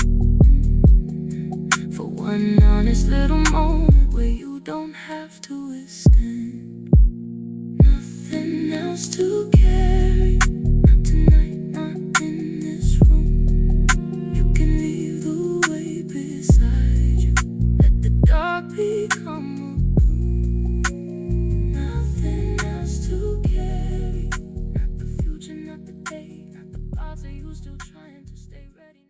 for one honest little moment where you don't have to withstand. Nothing else to carry, not tonight, not in this room. You can leave the weight beside you, let the dark become a room. Nothing else to carry, not the future, not the day, not the thoughts of you still trying to stay ready.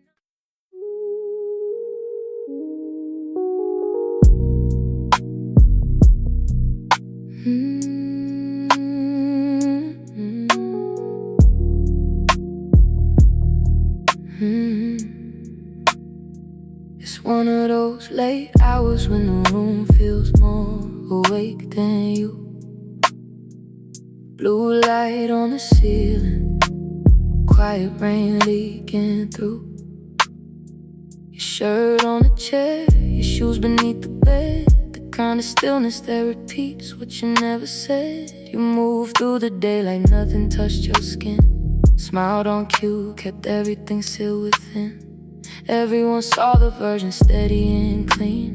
It's one of those late hours when the room feels more awake than you. Blue light on the ceiling, quiet rain leaking through. Your shirt on the chair, your shoes beneath the bed. The kind of stillness that repeats what you never said. You moved through the day like nothing touched your skin. Smiled on cue, kept everything sealed within. Everyone saw the version steady and clean.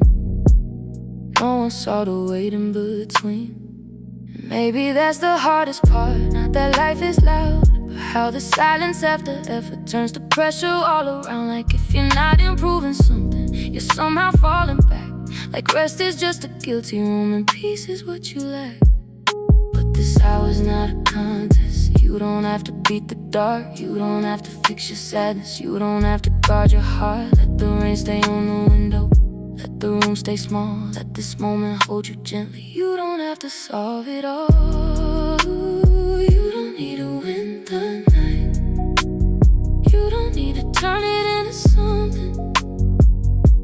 No one saw the wait in between. Maybe that's the hardest part, not that life is loud, but how the silence after effort turns to pressure all around. Like if you're not improving something, you're somehow falling back. Like rest is just a guilty room and peace is what you lack. But this hour's not a contest. You don't have to beat the dark, you don't have to fix your sadness, you don't have to guard your heart. Let the rain stay on the window, let the room stay small, let this moment hold you gently. You don't have to solve it all, you don't need to win the night, you don't need to turn it into something,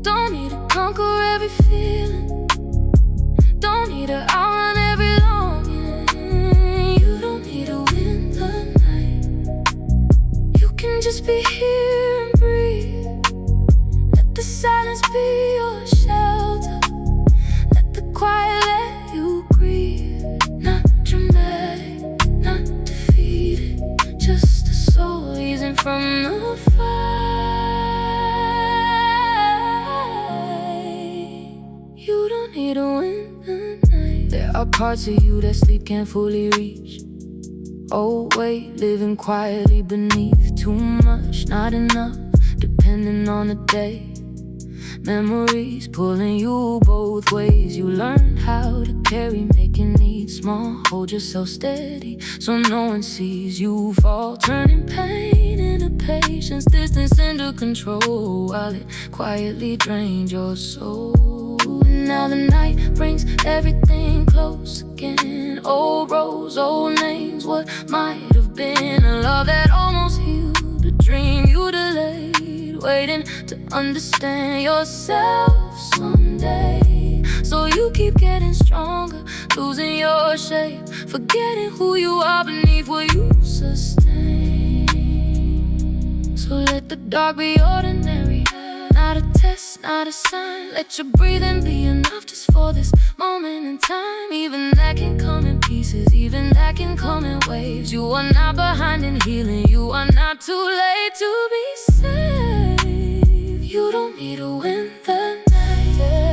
don't need to conquer every feeling, don't need to outrun every longing. You don't need to win the night, you can just be here and breathe. Let the silence be your shelter, let the quiet let you grieve. Not dramatic, not defeated, just a soul easing from the fight. You don't need to win the night. There are parts of you that sleep can't fully reach. Oh wait, living quietly beneath. Too much, not enough, depending on the day. Memories pulling you both ways. You learn how to carry, making needs small. Hold yourself steady so no one sees you fall. Turning pain into patience, distance into control, while it quietly drains your soul. And now the night brings everything close again. Old roads, old names, what might have been. A love that almost healed, a dream you delayed, waiting to understand yourself someday. So you keep getting stronger, losing your shape, forgetting who you are beneath what you sustain. So let the dark be ordinary, not a test, not a sign. Let your breathing be enough just for this moment in time. Even that can come in pieces, even that can come in waves. You are not behind in healing, you are not too late to be saved. You don't need to win the night.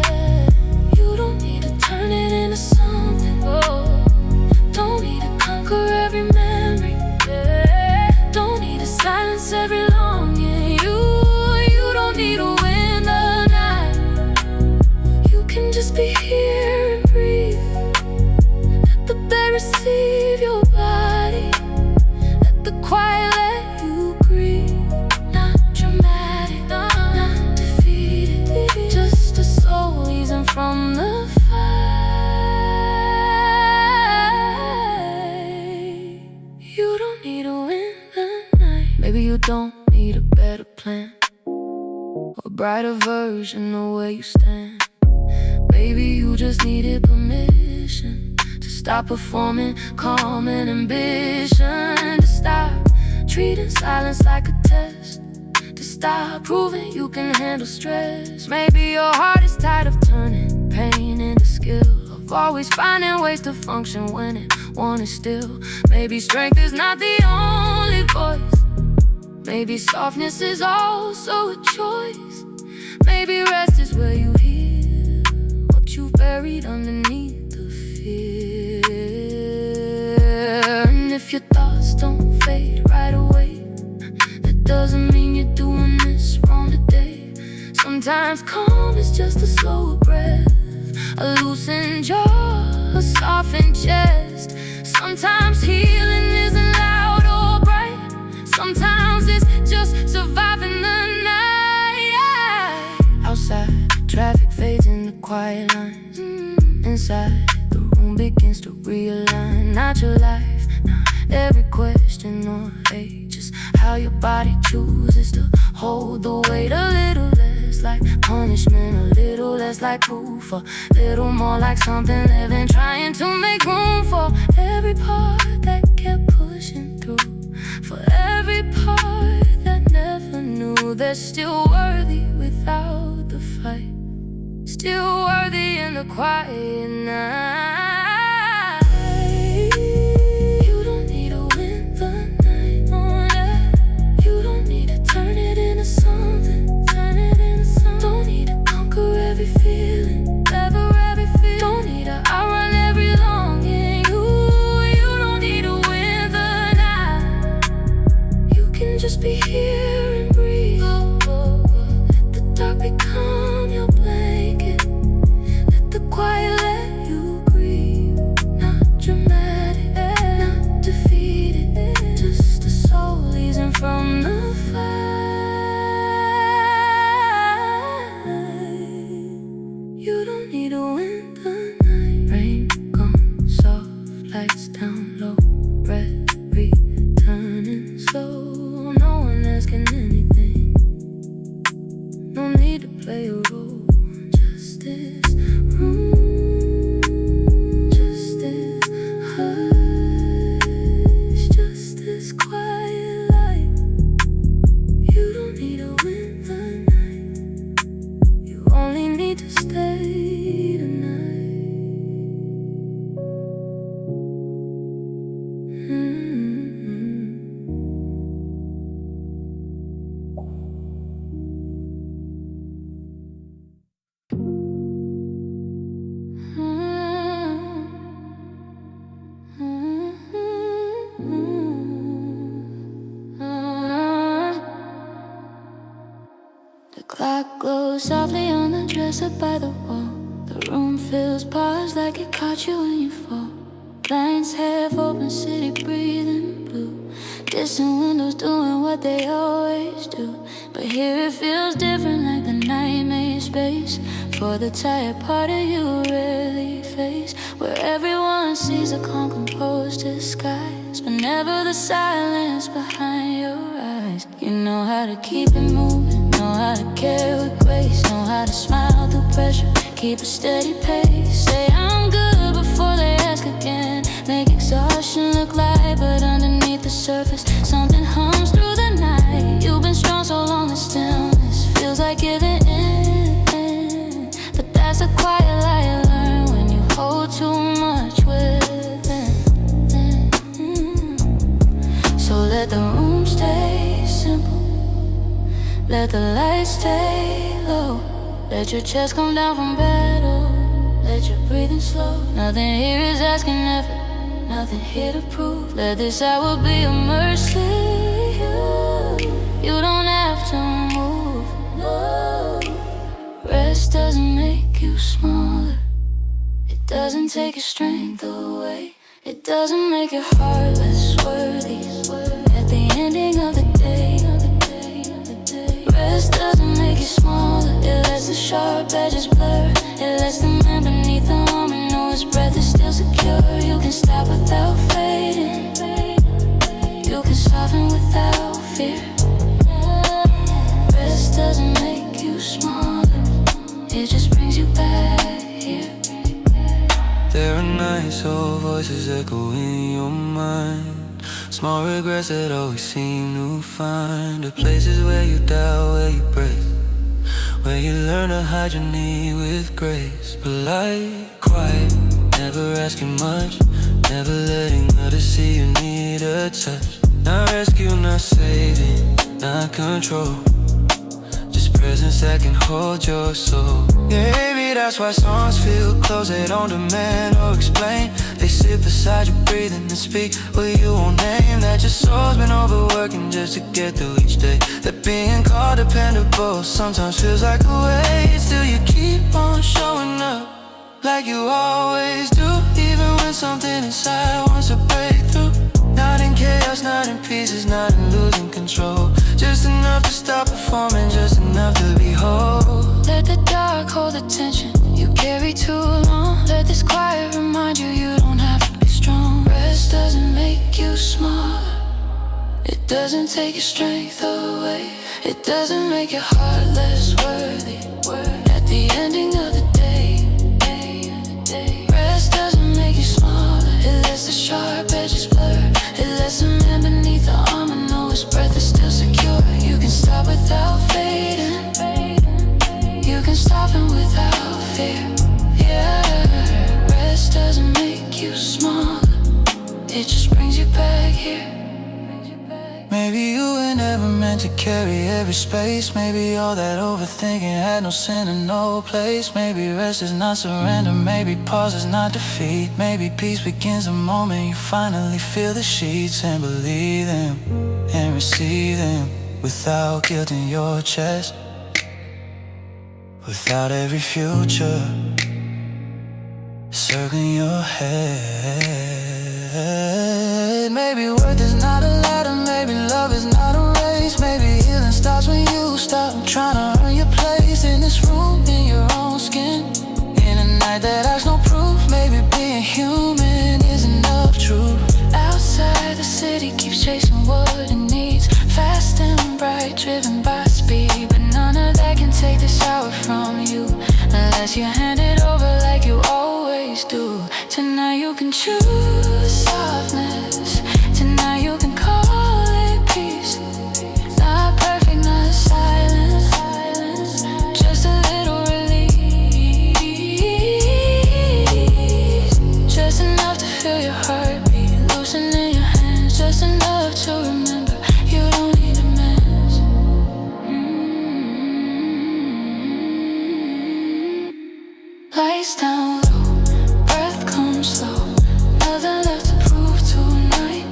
need a better plan, a brighter version of where you stand. Maybe you just needed permission to stop performing calm and ambition, to stop treating silence like a test, to stop proving you can handle stress. Maybe your heart is tired of turning pain into skill, of always finding ways to function when it wanted still. Maybe strength is not the only voice, maybe softness is also a choice. Maybe rest is where you hear what you buried underneath the fear. And if your thoughts don't fade right away, that doesn't mean you're doing this wrong today. Sometimes calm is just a slower breath, a loosened jaw, a softened chest. Sometimes healing isn't loud or bright, sometimes it's just surviving the night. Outside, traffic fades in the quiet lines. Inside, the room begins to realign. Not your life, not every question or age, just how your body chooses to hold the weight. A little less like punishment, a little less like proof, a little more like something living, trying to make room for every part that kept pushing through, for every part that never knew they're still worthy without the fight, still worthy in the quiet night. You don't need to win the night, you don't need to turn it into something, turn it into something. Don't need to conquer every feeling, ever every feeling. Don't need to outrun every longing. You don't need to win the night, you can just be here and breathe. Let the dark become your blanket, let the quiet let you grieve. Not dramatic, not defeated, just a soul easing from the fight. You don't need to win the night. Rain gone, soft lights down low, breath returning slow. No one asking anything, no need to play a role. Just this room, just this hush, just this quiet light. You don't need to win the night, you only need to stay tonight. The clock glows softly on the dresser by the wall. The room feels paused like it caught you when you fall. Blinds half open, city breathing blue. Distant windows doing what they always do. But here it feels different, like the night made space for the tired part of you rarely face, where everyone sees a calm, composed disguise, but never the silence behind your eyes. You know how to keep it moving, know how to care with grace, know how to smile through pressure, keep a steady pace. Say I'm good before they ask again, make exhaustion look light, but underneath the surface something hums through the night. You've been strong so long that stillness feels like giving in, but that's a quiet lie you learn when you hold too much within. So let the room stay simple, let the lights stay low, let your chest come down from battle, let your breathing slow. Nothing here is asking effort, nothing here to prove. Let this hour be a mercy. You don't have to move, no. Rest doesn't make you smaller, it doesn't take your strength away, it doesn't make your heart less worthy. At the ending of the day, rest doesn't make you smaller, it lets the sharp edges blur, it lets the man beneath the armor know his breath is still secure. You can stop without fading, you can soften without fear. voice, old voices echo in your mind. Small regrets that always seem to find the places where you doubt, where you break, where you learn to hide your need with grace. Polite, quiet, never asking much, never letting others see you need a touch. Not rescue, not saving, not control, just presence that can hold your soul. Yeah, maybe that's why songs feel close, they don't demand or explain. They sit beside you breathing and speak what you won't name. That your soul's been overworking just to get through each day. That being called dependable sometimes feels like a weight. Still you keep on showing up like you always do, even when something inside wants to break through. Not in chaos, not in pieces, not in losing control. Just enough to stop performing, just enough to be whole. Let the dark hold the tension you carry too long. Let this quiet remind you you don't have to be strong. Rest doesn't make you smaller, it doesn't take your strength away, it doesn't make your heart less worthy. At the ending of the day, rest doesn't make you smaller, it lets the sharp edges blur. It lets the man beneath the armor know his breath is still secure. You can stop without fading, you can soften without fear. Yeah, rest doesn't make you smaller, it just brings you back here. Maybe you were never meant to carry every space. Maybe all that overthinking had no sin and no place. Maybe rest is not surrender, maybe pause is not defeat. Maybe peace begins the moment you finally feel the sheets and believe them and receive them without guilt in your chest, without every future circling your head. Maybe worth is not a ladder, maybe love is not a race. Maybe healing starts when you stop trying to earn your place in this room, in your own skin, in a night that has no proof. Maybe being human is enough truth. Outside the city keeps chasing what it needs, fast and bright, driven by speed. But none of that can take this hour from you, unless you hand it over like you always do. Tonight you can choose softness, tonight you can call it peace. Not perfect, not silence, just a little release. Just enough to feel your heartbeat loosening your hands, just enough to remember you don't need a mess. Lights down low, breath comes slow, nothing left to prove tonight.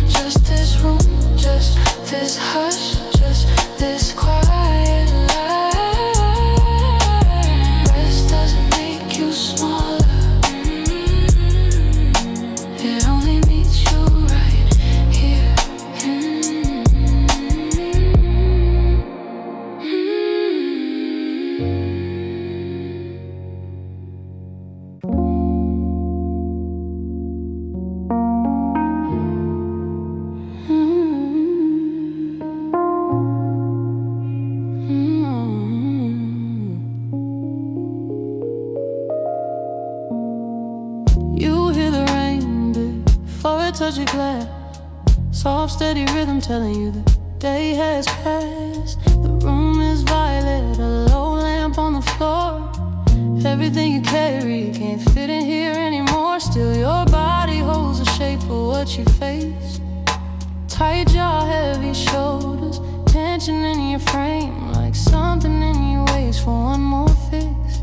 Just this room, just this hush, just this quiet light. Rest doesn't make you smaller, it only meets you right here. You hear the rain before it touches your glass, soft steady rhythm telling you the day has passed. The room is violet, a low lamp on the floor. Everything you carry can't fit in here anymore. Still your body holds the shape of what you face. Tight jaw, heavy shoulders, tension in your frame, like something in you waits for one more fix.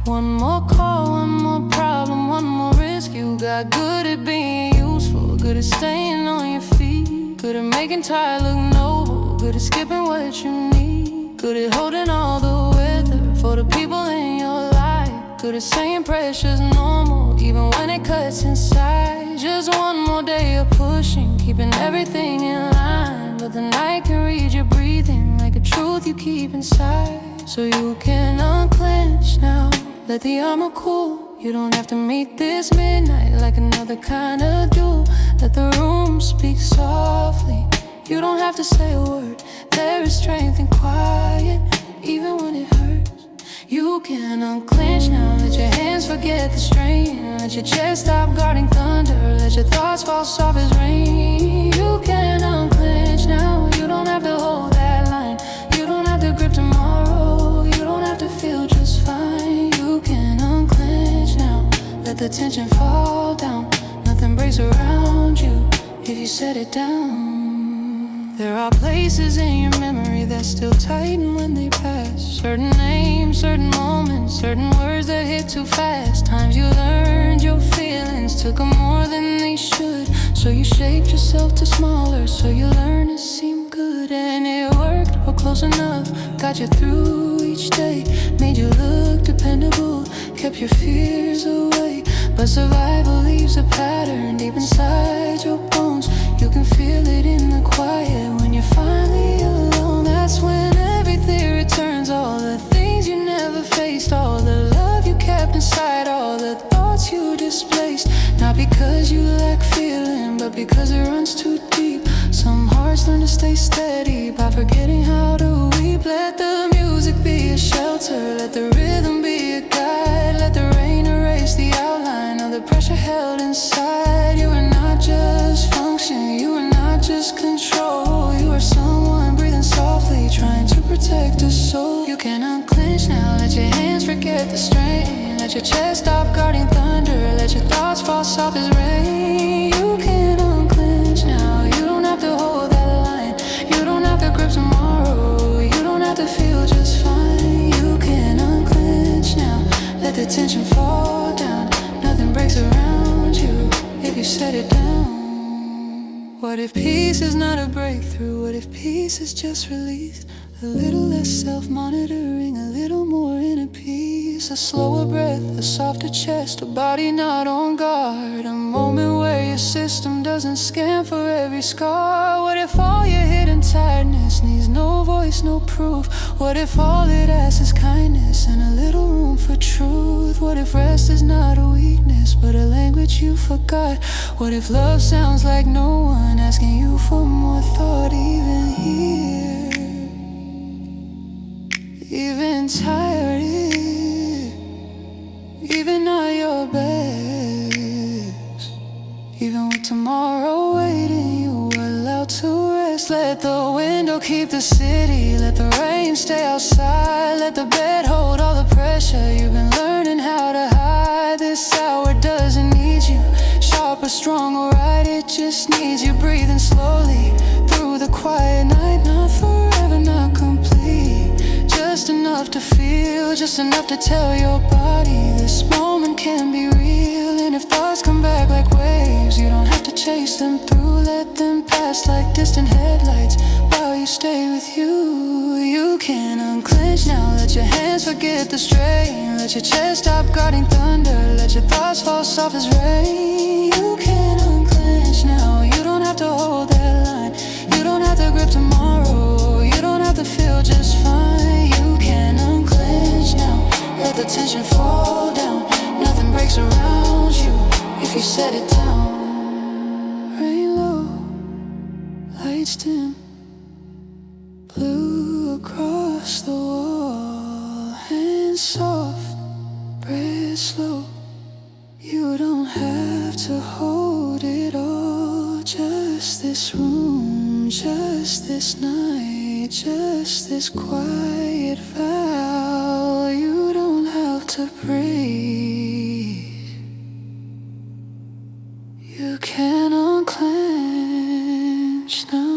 One more call, one more problem, one more risk. You got good at being useful, good at staying on your feet, good at making tired look noble, good at skipping what you need, good at holding all the weather for the people in your life, good at saying pressure's normal even when it cuts inside. Just one more day of pushing, keeping everything in line, but the night can read your breathing like a truth you keep inside. So you can unclench now, let the armor cool. You don't have to meet this midnight like another kind of duel. Let the room speak softly, you don't have to say a word. There is strength in quiet, even when it hurts. You can unclench now, let your hands forget the strain. Let your chest stop guarding thunder, let your thoughts fall soft as rain. You can unclench now, you don't have to hold that line. You don't have to grip tomorrow, you don't have to feel just fine. You can unclench now, let the tension fall down. Nothing breaks around you if you set it down. There are places in your memory that still tighten when they pass. Certain names, certain moments, certain words that hit too fast. Times you learned your feelings took them more than they should. So you shaped yourself to smaller, so you learn to seem good. And it worked, or close enough, got you through each day. Made you look dependable, kept your fears away. But survival leaves a pattern deep inside your bones. You can feel it in the quiet when you're finally alone. That's when everything returns. All the things you never faced, all the love you kept inside, all the thoughts you displaced. Not because you lack feeling, but because it runs too deep. Some hearts learn to stay steady by forgetting how to weep. Let the music be a shelter, let the rhythm be a guide. Let the rain erase the outline of the pressure held inside. You are not just function, you are not just control. You are someone breathing softly, trying to protect a soul. You can unclench now, let your hands forget the strain. Let your chest stop guarding thunder, let your thoughts fall soft as rain. You can unclench now, you don't have to hold that line. You don't have to grip tomorrow, you don't have to feel just fine. You can unclench now, let the tension fall down. Nothing breaks around you if you set it down. What if peace is not a breakthrough? What if peace is just release? A little less self-monitoring, a little more inner peace. A slower breath, a softer chest, a body not on guard. A moment where your system doesn't scan for every scar. What if all your hidden tiredness needs no voice, no proof? What if all it asks is kindness and a little room for truth? What if rest is not a weakness, but a language you forgot? What if love sounds like no one asking you for more thought? Even here, even tired, even at your best, even with tomorrow waiting, you are allowed to rest. Let the window keep the city, let the rain stay outside. Let the bed hold all the pressure you've been learning how to hide. This hour doesn't need you sharp or strong or right, it just needs you breathing slowly through the quiet night. Not forever, not complete, just enough to feel, just enough to tell your body this moment can be real. And if thoughts come back like waves, you don't have to chase them through. Let them pass like distant headlights while you stay with you. You can unclench now, let your hands forget the strain. Let your chest stop guarding thunder, let your thoughts fall soft as rain. You can unclench now, you don't have to hold that line. You don't have to grip tomorrow, you don't have to feel just fine. You can unclench now, let the tension fall down. Nothing breaks around you if you set it down. Rain low, lights dim, blue across the wall. Hands soft, breath slow. You don't have to hold it all. Just this room, just this night, just this quiet vow. You don't have to breathe. You can unclench now.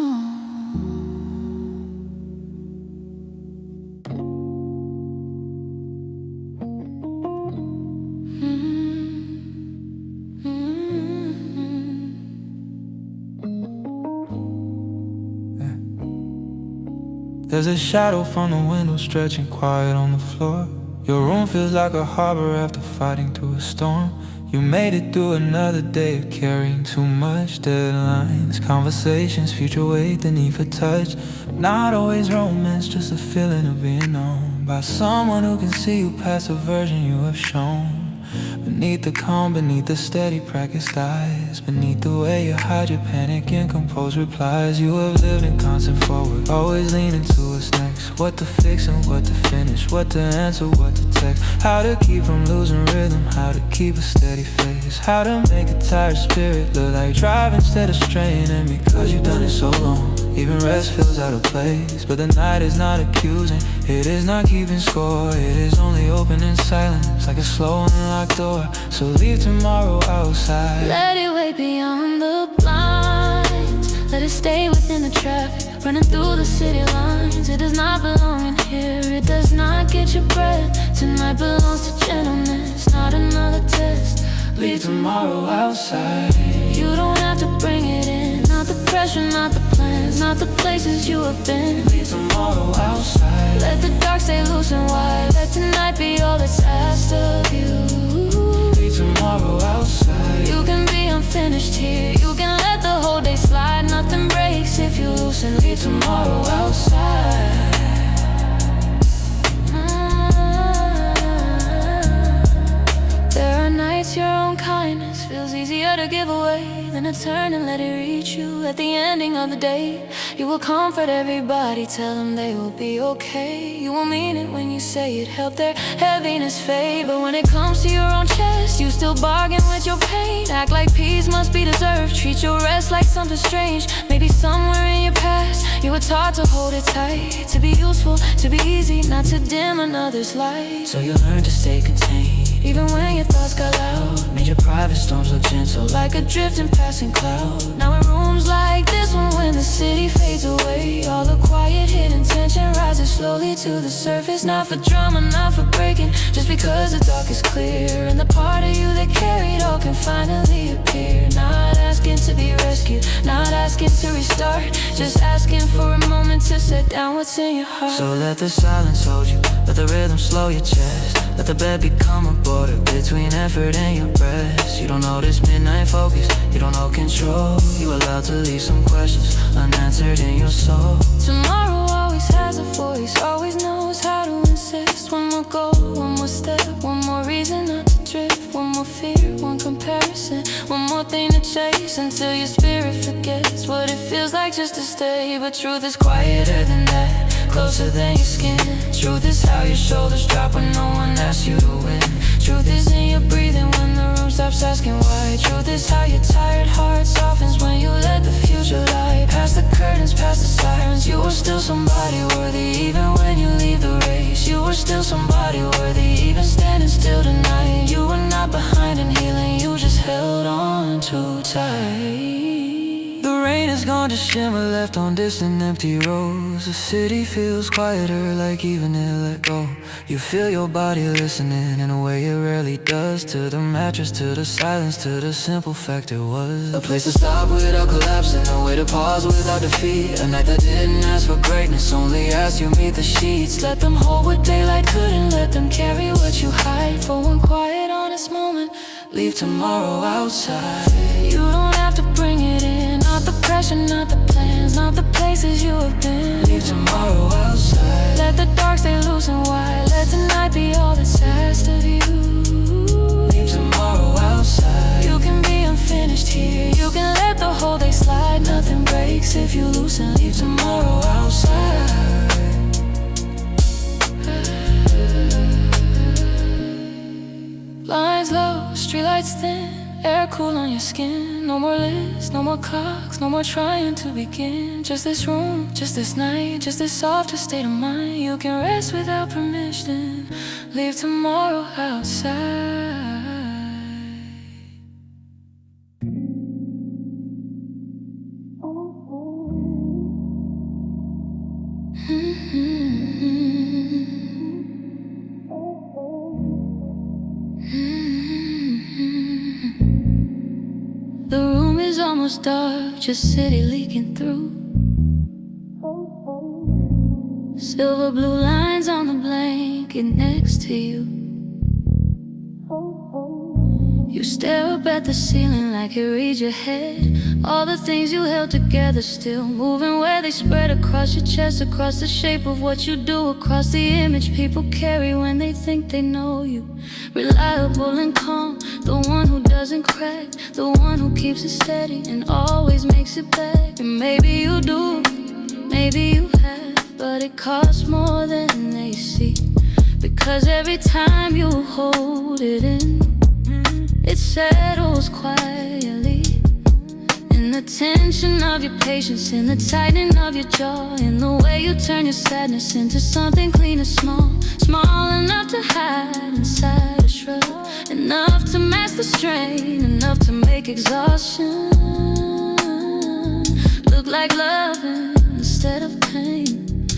There's a shadow from the window stretching quiet on the floor. Your room feels like a harbor after fighting through a storm. You made it through another day of carrying too much. Deadlines, conversations, future weight, the need for touch. Not always romance, just a feeling of being known by someone who can see you past the version you have shown. But Beneath the calm, beneath the steady practiced eyes, beneath the way you hide your panic and compose replies. You have lived in constant forward, always leaning to what's next. What to fix and what to finish, what to answer, what to text. How to keep from losing rhythm, how to keep a steady face. How to make a tired spirit look like drive instead of straying. And because you've done it so long, even rest feels out of place. But the night is not accusing, it is not keeping score. It is only opening silence like a slow unlocked door. So leave tomorrow outside. Let it wait beyond the blinds. Let it stay within the traffic, running through the city lines. It does not belong in here, it does not get your breath. Tonight belongs to gentleness, not another test. Leave tomorrow outside. You don't have to bring it in, not the pressure, not the plans, not the places you have been. Leave tomorrow outside. Let the dark stay loose and wide. Let tonight be all that's asked of you. Leave tomorrow outside. You can be unfinished here, you can let the whole day slide. Nothing breaks if you loosen. Leave tomorrow outside. There are nights your own kindness feels easier to give away than to turn and let it reach you. At the ending of the day, you will comfort everybody, tell them they will be okay. You will mean it when you say it, help their heaviness fade. But when it comes to your own chest, you still bargain with your pain. Act like peace must be deserved, treat your rest like something strange. Maybe somewhere in your past, you were taught to hold it tight, to be useful, to be easy, not to dim another's light. So you learn to stay contained, Even when your thoughts got loud, made your private storms look gentle, like a drifting passing cloud. Now in rooms like this one, when the city fades away, all the quiet hidden tension rises slowly to the surface. Not for drama, not for breaking, just because the dark is clear, and the part of you that carried all can finally appear. Not asking to be rescued, not asking to restart, just asking for a moment to set down what's in your heart. So let the silence hold you, let the rhythm slow your chest. Let the bed become a border between effort and your rest. You don't know this midnight focus, you don't know control. You allowed to leave some questions unanswered in your soul. Tomorrow always has a voice, always knows how to insist. One more goal, one more step, one more reason not to drift. One more fear, one comparison, one more thing to chase, until your spirit forgets what it feels like just to stay. But truth is quieter than that, closer than your skin. Truth is how your shoulders drop when no one asks you to win. Truth is in your breathing when the room stops asking why. Truth is how your tired heart softens when you let the future lie. Past the curtains, past the sirens, you were still somebody worthy. Even when you leave the race, you were still somebody worthy. Even standing still tonight, you were not behind in healing, you just held on too tight. The rain is gone to shimmer, left on distant empty roads. The city feels quieter, like even it let go. You feel your body listening in a way it rarely does, to the mattress, to the silence, to the simple fact it was a place to stop without collapsing, a way to pause without defeat. A night that didn't ask for greatness, only asked you meet the sheets. Let them hold what daylight couldn't, let them carry what you hide. For one quiet, honest moment, leave tomorrow outside. you don't have to bring it in, not the pressure, not the plans, not the places you have been. Leave tomorrow outside. Let the dark stay loose and wide, let tonight be all that's asked of you. Leave tomorrow outside. You can be unfinished here, you can let the whole day slide. Nothing breaks if you loosen. Leave tomorrow outside. Blinds low, streetlights thin, air cool on your skin. No more lists, no more clocks, no more trying to begin. Just this room, just this night, just this softer state of mind. You can rest without permission, leave tomorrow outside. The room is almost dark, just city leaking through. Silver blue lines on the blanket next to you. You Stare up at the ceiling like it reads your head. All the things you held together still moving where they spread across your chest, across the shape of what you do, across the image people carry when they think they know you. Reliable and calm, the one who doesn't crack, the one who keeps it steady and always makes it back. And maybe you do, maybe you have, but it costs more than they see. Because every time you hold it in, it settles quietly. In the tension of your patience, in the tightening of your jaw, in the way you turn your sadness into something clean and small. Small enough to hide inside a shrug, enough to mask the strain, enough to make exhaustion look like loving instead of pain.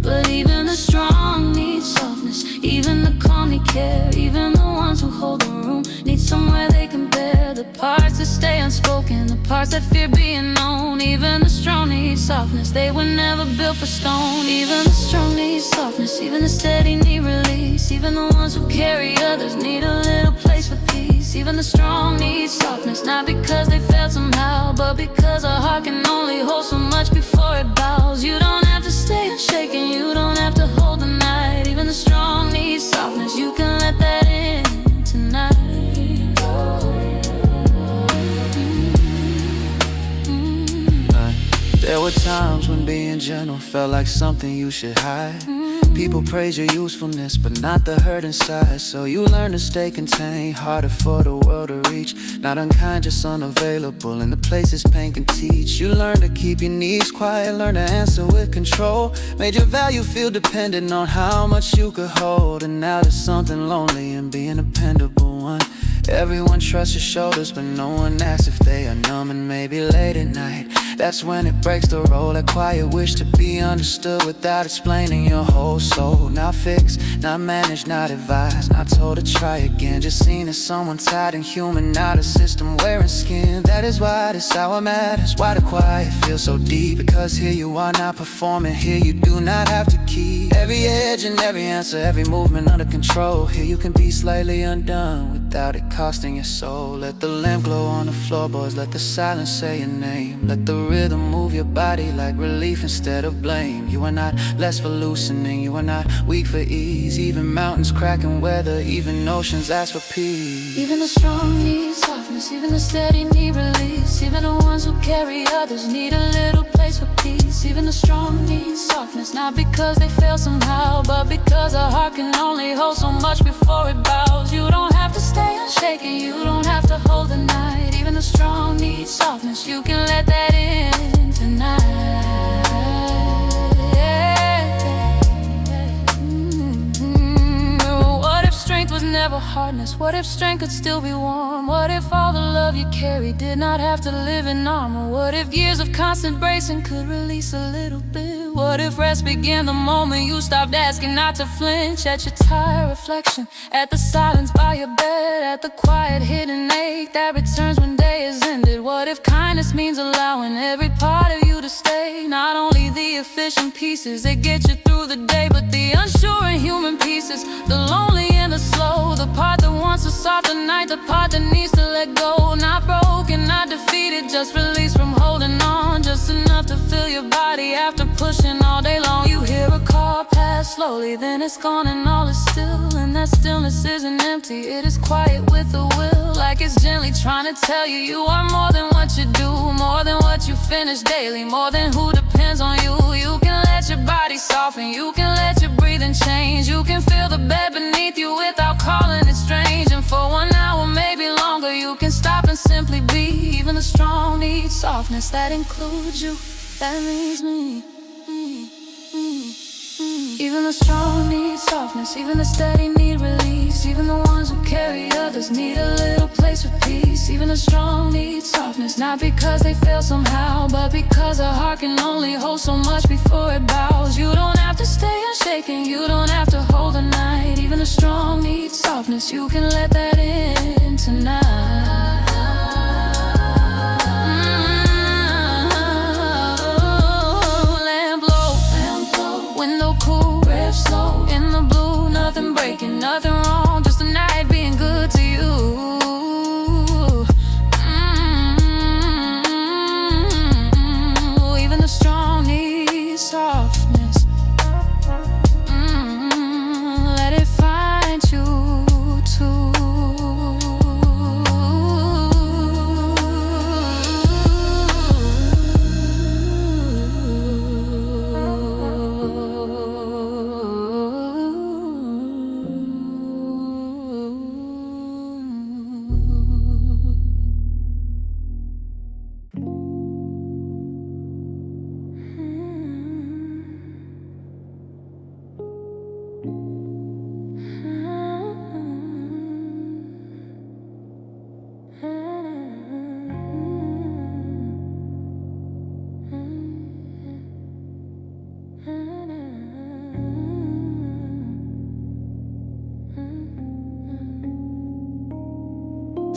But even the strong need softness, even the calm need care. Even the ones who hold the room need somewhere they can bear the parts that stay unspoken, the parts that fear being known. Even the strong need softness, they were never built for stone. Even the strong need softness, even the steady need release. Even the ones who carry others need a little place for peace. Even the strong need softness, not because they failed somehow, but because a heart can only hold so much before it bows. You don't have to stay unshaken, you don't have to hold the night. Even the strong need softness, you can let that in tonight. There were times when being gentle felt like something you should hide. People praise your usefulness, but not the hurt inside. So you learn to stay contained, harder for the world to reach. Not unkind, just unavailable in the places pain can teach. You learn to keep your needs quiet, learn to answer with control. Made your value feel dependent on how much you could hold. And now there's something lonely in being a dependable one. Everyone trusts your shoulders, but no one asks if they are numb. And maybe late at night, that's when it breaks the roll. A quiet wish to be understood without explaining your whole soul. Not fixed, not managed, not advised, not told to try again. Just seen as someone tied and human, not a system wearing skin. That is why this hour matters, why the quiet feels so deep. Because here you are not performing, here you do not have to keep every edge and every answer, every movement under control. Here you can be slightly undone without it costing your soul. Let the lamp glow on the floorboards, let the silence say your name. Let the rhythm move your body like relief instead of blame. You are not less for loosening, you are not weak for ease. Even mountains crack in weather, even oceans ask for peace. Even the strong need softness, even the steady need release. Even the ones who carry others need a little place for peace. Even the strong need softness, not because they fail somehow, but because a heart can only hold so much before it bows. You don't have to stay unshaken, you don't have to hold the night. Even the strong need softness, you can let that in tonight. What if strength was never hardness? What if strength could still be warm? What if all the love you carry did not have to live in armor? What if years of constant bracing could release a little bit? What if rest began the moment you stopped asking not to flinch? At your tired reflection, at the silence by your bed, at the quiet hidden ache that returns when day is ended. What if kindness means allowing every part of you to stay? Not only the efficient pieces that get you through the day, but the unsure and human pieces, the lonely and the slow, the part that wants a softer night, the part that needs to let go. Not broken, not defeated, just released from holding on, just enough to fill your body after pushing all day long. You hear a car pass slowly, then it's gone and all is still. And that stillness isn't empty, it is quiet with a will. Like it's gently trying to tell you you are more than what you do, more than what you finish daily, more than who depends on you. You can let your body soften, you can let your breathing change. You can feel the bed beneath you without calling it strange. And for 1 hour, maybe longer, you can stop and simply be. Even the strong need softness, that includes you, that means me. Even the strong need softness, even the steady need release. Even the ones who carry others need a little place for peace. Even the strong need softness, not because they fail somehow, but because a heart can only hold so much before it bows. You don't have to stay unshaken, you don't have to hold the night. Even the strong need softness, you can let that in tonight. Window cool, rev slow, in the blue, nothing breaking, nothing wrong, just a night being good to you.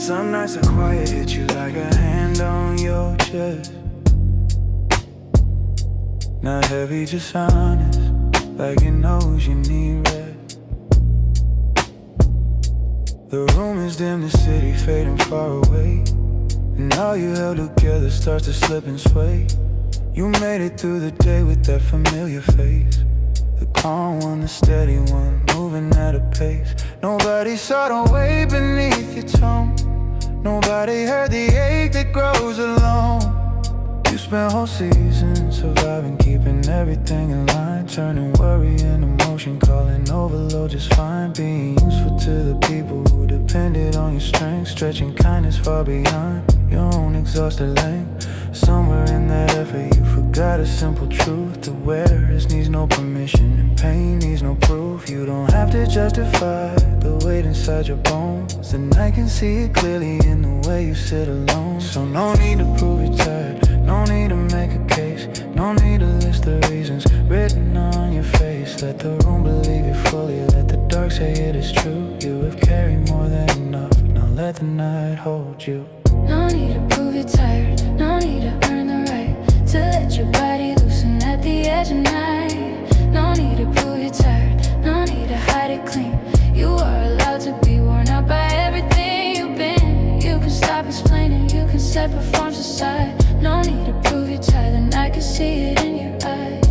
Some nights are quiet, hit you like a hand on your chest. Not heavy, just honest, like it knows you need rest. The room is dim, the city fading far away, and all you held together starts to slip and sway. You made it through the day with that familiar face, the calm one, the steady one, moving at a pace. Nobody saw the way beneath your tone. Nobody heard the ache that grows alone. You spent whole seasons surviving, keeping everything in line, turning worry into motion, calling overload just fine. Being useful to the people who depended on your strength, stretching kindness far beyond your own exhausted length. Somewhere in that effort you forgot a simple truth: the awareness needs no permission and pain needs no proof. You don't have to justify the weight inside your bones. The night can see it clearly in the way you sit alone. So no need to prove you're tired, no need to make a case, no need to list the reasons written on your face. Let the room believe you fully, let the dark say it is true. You have carried more than enough, now let the night hold you. No need to prove you're tired, no need to earn the right to let your body loosen at the edge of night. No need to prove you're tired, no need to hide it clean. You are allowed to be worn out by everything you've been. You can stop explaining, you can set performance aside. No need to prove you're tired, and I can see it in your eyes.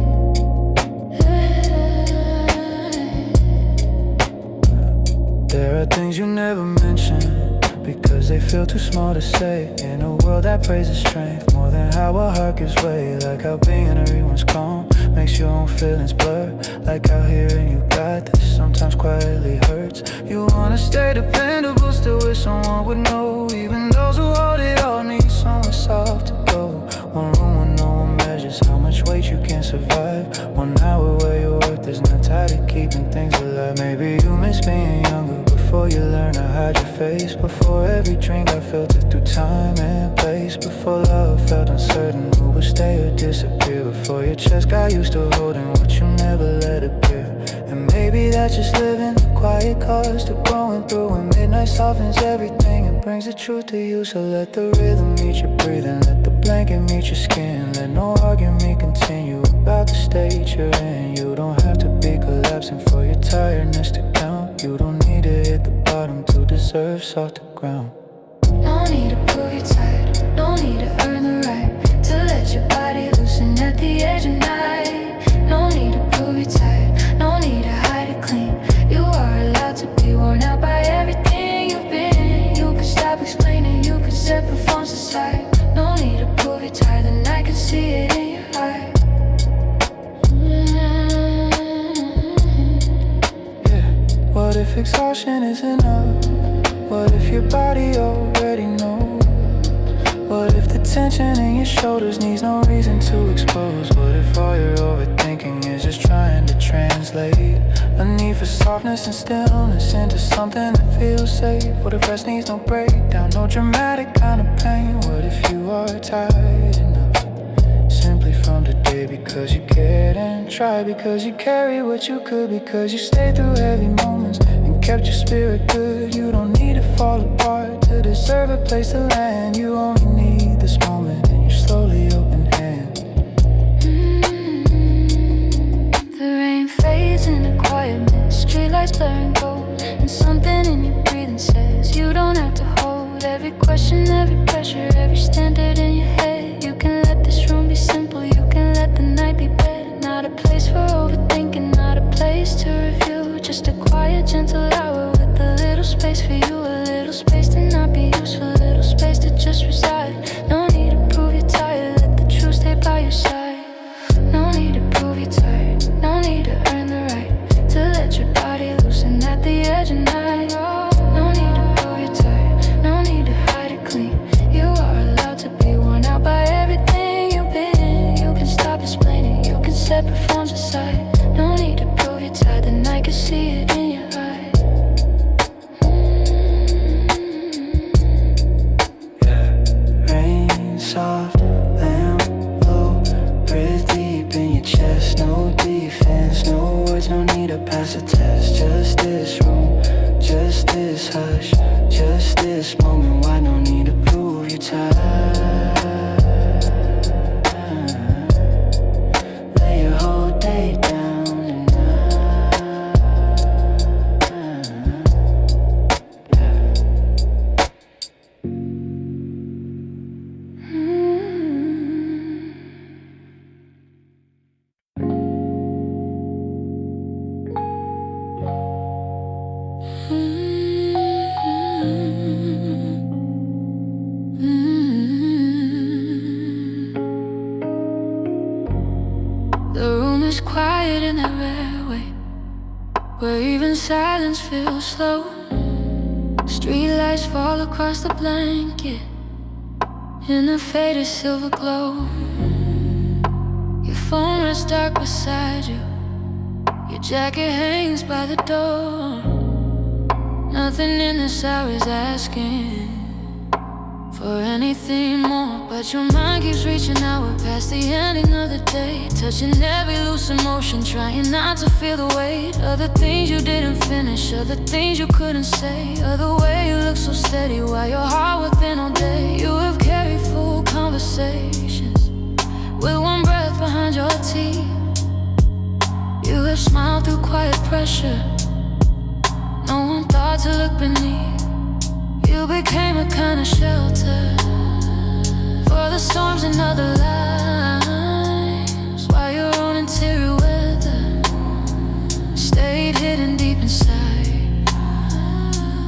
There are things you never mention because they feel too small to say. In a world that praises strength more than how a heart gives way. Like how being everyone's calm makes your own feelings blur. Like how hearing you got this sometimes quietly hurts. You wanna stay dependable, still wish someone would know. Even those who hold it all need somewhere soft to go. One room where no one measures how much weight you can survive. 1 hour where your worth is not tied to keeping things alive. Maybe you miss being younger before you learn to hide your face. Before every dream got filtered through time and place. Before love felt uncertain who would stay or disappear. Before your chest got used to holding what you never let appear. And maybe that's just living the quiet cost of growing through. When midnight softens everything and brings the truth to you. So let the rhythm meet your breathing, let the blanket meet your skin. Let no argument continue about the state you're in. You don't have to be collapsing for your tiredness to count. You don't need to hit the bottom to deserve softer ground. No need to prove you're tired, no need to earn the right to let your body loosen at the edge of night. No need to prove you're tired, no need to hide it clean. You are allowed to be worn out by everything you've been. You can stop explaining, you can set performance aside. No need to prove you're tired, and I can see it in your eyes. What if exhaustion is enough? What if your body already knows? What if the tension in your shoulders needs no reason to expose? What if all your overthinking is just trying to translate a need for softness and stillness into something that feels safe? What if rest needs no breakdown, no dramatic kind of pain? What if you are tired enough simply from today because you cared and tried, because you carry what you could, because you stayed through heavy moments and kept your spirit good? You don't need to fall apart to deserve a place to land. You only need this moment and your slowly open hand. The rain fades into quietness, streetlights blurring gold, and something in your breathing says you don't have to hold every question, every pressure, every standard in your head. You can let this room be simple, you can let the night be better. Not a place for overthinking, not a place to review. Just a quiet, gentle hour with a little space for you. A little space to not be useful, a little space to just reside. No need to prove you're tired, let the truth stay by your side. No need to prove you're tired, no need to earn the right to let your body loosen at the edge of night. No need to prove you're tired, no need to hide it clean. You are allowed to be worn out by everything you've been. You can stop explaining, you can set performance aside. No need to prove you're tired, then I can see it in your eyes. Rain soft, lamp low, breathe deep in your chest. No defense, no words, no need to pass a test. Just this room, just this hush, just this this moment, why no need to prove your time? Lay your whole day down tonight. The room is quiet in that rare way, where even silence feels slow. Streetlights fall across the blanket in a faded silver glow. Your phone rests dark beside you, your jacket hangs by the door. Nothing in this hour is asking for anything more, but your mind keeps reaching outward past the ending of the day, touching every loose emotion, trying not to feel the weight of the things you didn't finish, of the things you couldn't say, of the way you look so steady while your heart within all day. You have carried full conversations with one breath behind your teeth. You have smiled through quiet pressure, no one thought to look beneath. You became a kind of shelter for the storms in other lives, while your own interior weather stayed hidden deep inside.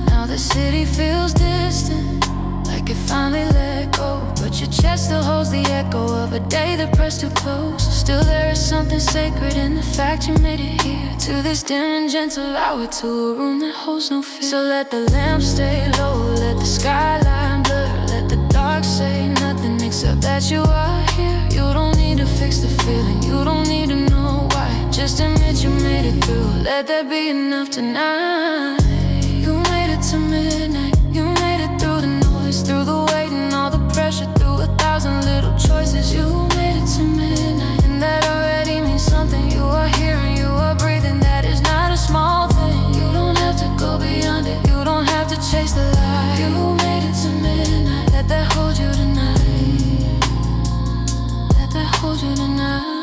Now the city feels distant, like it finally let go, but your chest still holds the echo of a day that pressed too close. Still there is something sacred in the fact you made it here, to this dim and gentle hour, to a room that holds no fear. So let the lamp stay low, let the skyline blur, let the dark say nothing except that you are here. You don't need to fix the feeling, you don't need to know why, just admit you made it through. Let that be enough tonight. You made it to midnight, you made it through the noise, through the weight and all the pressure, through 1,000 little choices. You made it to midnight, and that already means something. You are here and you are breathing, that is not a small thing. You don't have to go beyond it, you don't have to chase the light. You made it to midnight, let that hold you tonight, let that hold you tonight.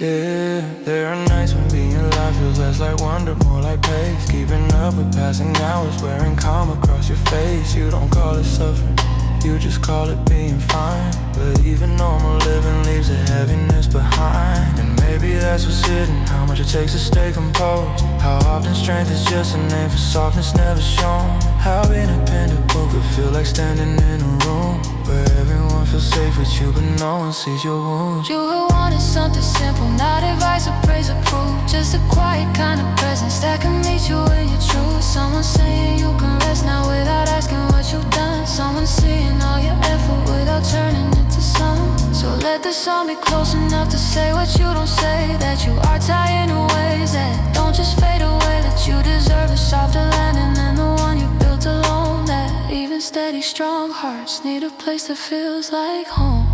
Yeah, there are nights when being alive feels less like wonder, more like pace. Keeping up with passing hours, wearing calm across your face. You don't call it suffering, you just call it being fine. But even normal living leaves a heaviness behind. And maybe that's what's hidden, how much it takes to stay composed. How often strength is just a name for softness never shown. How independable could feel like standing in a room where everyone feels safe with you, but no one sees your wounds. You have wanted something simple, not advice or praise or proof, just a quiet kind of presence that can meet you in your truth. Someone saying you can rest now without asking what you've done. Someone seeing all your effort without turning into song. So let the song be close enough to say what you don't say, that you are tired in ways that don't just fade away, that you deserve a softer landing than the one you built alone, that even steady strong hearts need a place that feels like home.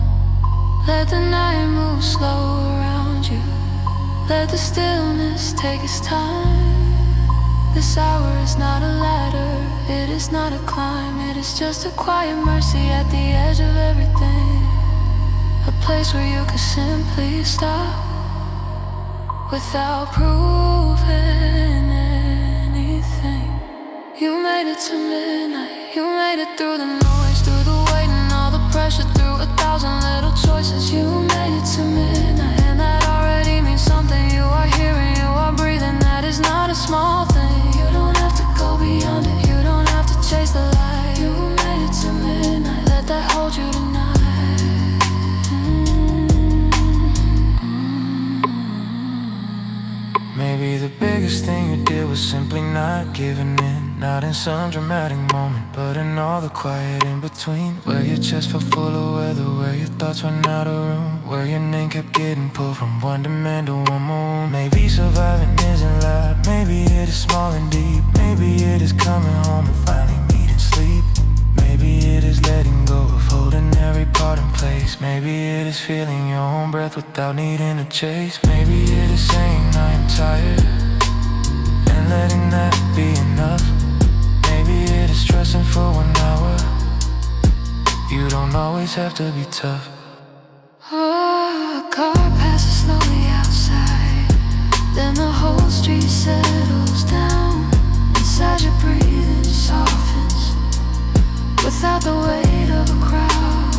Let the night move slow around you, let the stillness take its time. This hour is not a ladder, it is not a climb, it is just a quiet mercy at the edge of everything. A place where you can simply stop without proving anything. You made it to midnight, you made it through the noise, through the weight and all the pressure, through 1,000 little choices. You made it to midnight, and that already means something. You are here and you are breathing, that is not a small thing. You don't have to go beyond it, you don't have to chase the light. You made it to midnight, let that hold you tonight. Maybe the biggest thing you did was simply not giving in. Not in some dramatic moment, but in all the quiet in between, where your chest felt full of weather, where your thoughts ran out of room, where your name kept getting pulled from one demand to one more. Maybe surviving isn't loud, maybe it is small and deep. Maybe it is coming home and finally meeting sleep. Maybe it is letting go of holding every part in place. Maybe it is feeling your own breath without needing to chase. Maybe it is saying I am tired and letting that be enough. Maybe it is always have to be tough. Oh, a car passes slowly outside. Then the whole street settles down. Inside your breathing softens without the weight of a crowd.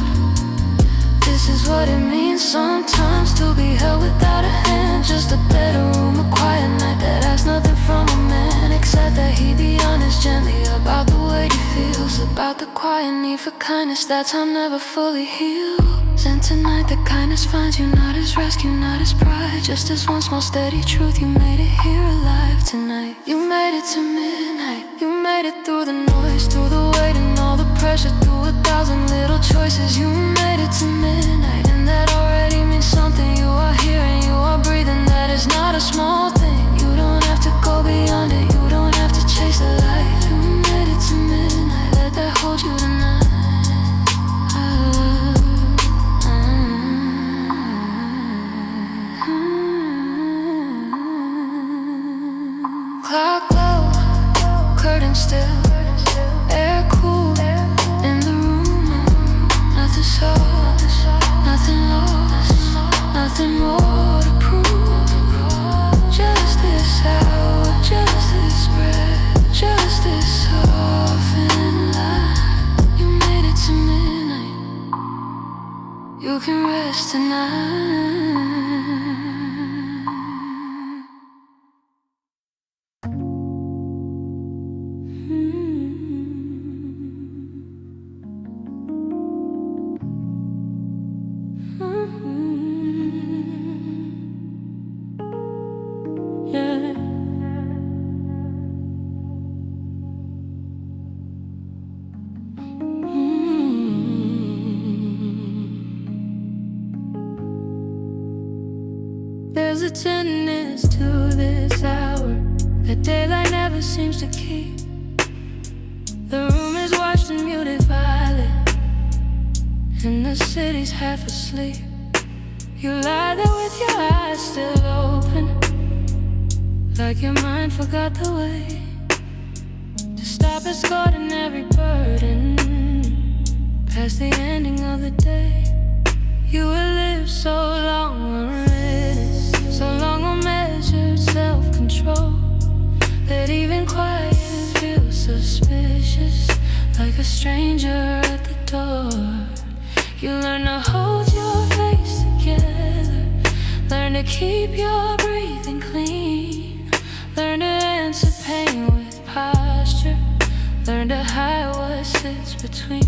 This is what it means sometimes to be held without a hand. Just a bedroom, a quiet night that asks nothing from a man, except that he be honest gently about the way he feels, about the quiet need for kindness that time never fully heals. And tonight the kindness finds you, not as rescue, not as pride, just as one small steady truth. You made it here alive tonight. You made it to midnight. You made it through the noise, through the weight and all the pressure, through 1,000 little choices. You made it to midnight, and that already means something. You are here and you are breathing. That is not a small thing. You don't have to go beyond it. You don't have to chase the light. You made it to midnight. Let that hold you tonight. Clock low, curtain still, air cool in the room. Nothing soft, nothing lost, nothing more to prove. Just this hour, just this breath, just this softened light. You made it to midnight. You can rest tonight. There's a tenderness to this hour that daylight never seems to keep. The room is washed in muted violet, and the city's half asleep. You lie there with your eyes still open, like your mind forgot the way to stop escorting every burden past the ending of the day. You will live so long unwritten, so long on measured self-control, that even quiet feels suspicious, like a stranger at the door. You learn to hold your face together, learn to keep your breathing clean, learn to answer pain with posture, learn to hide what sits between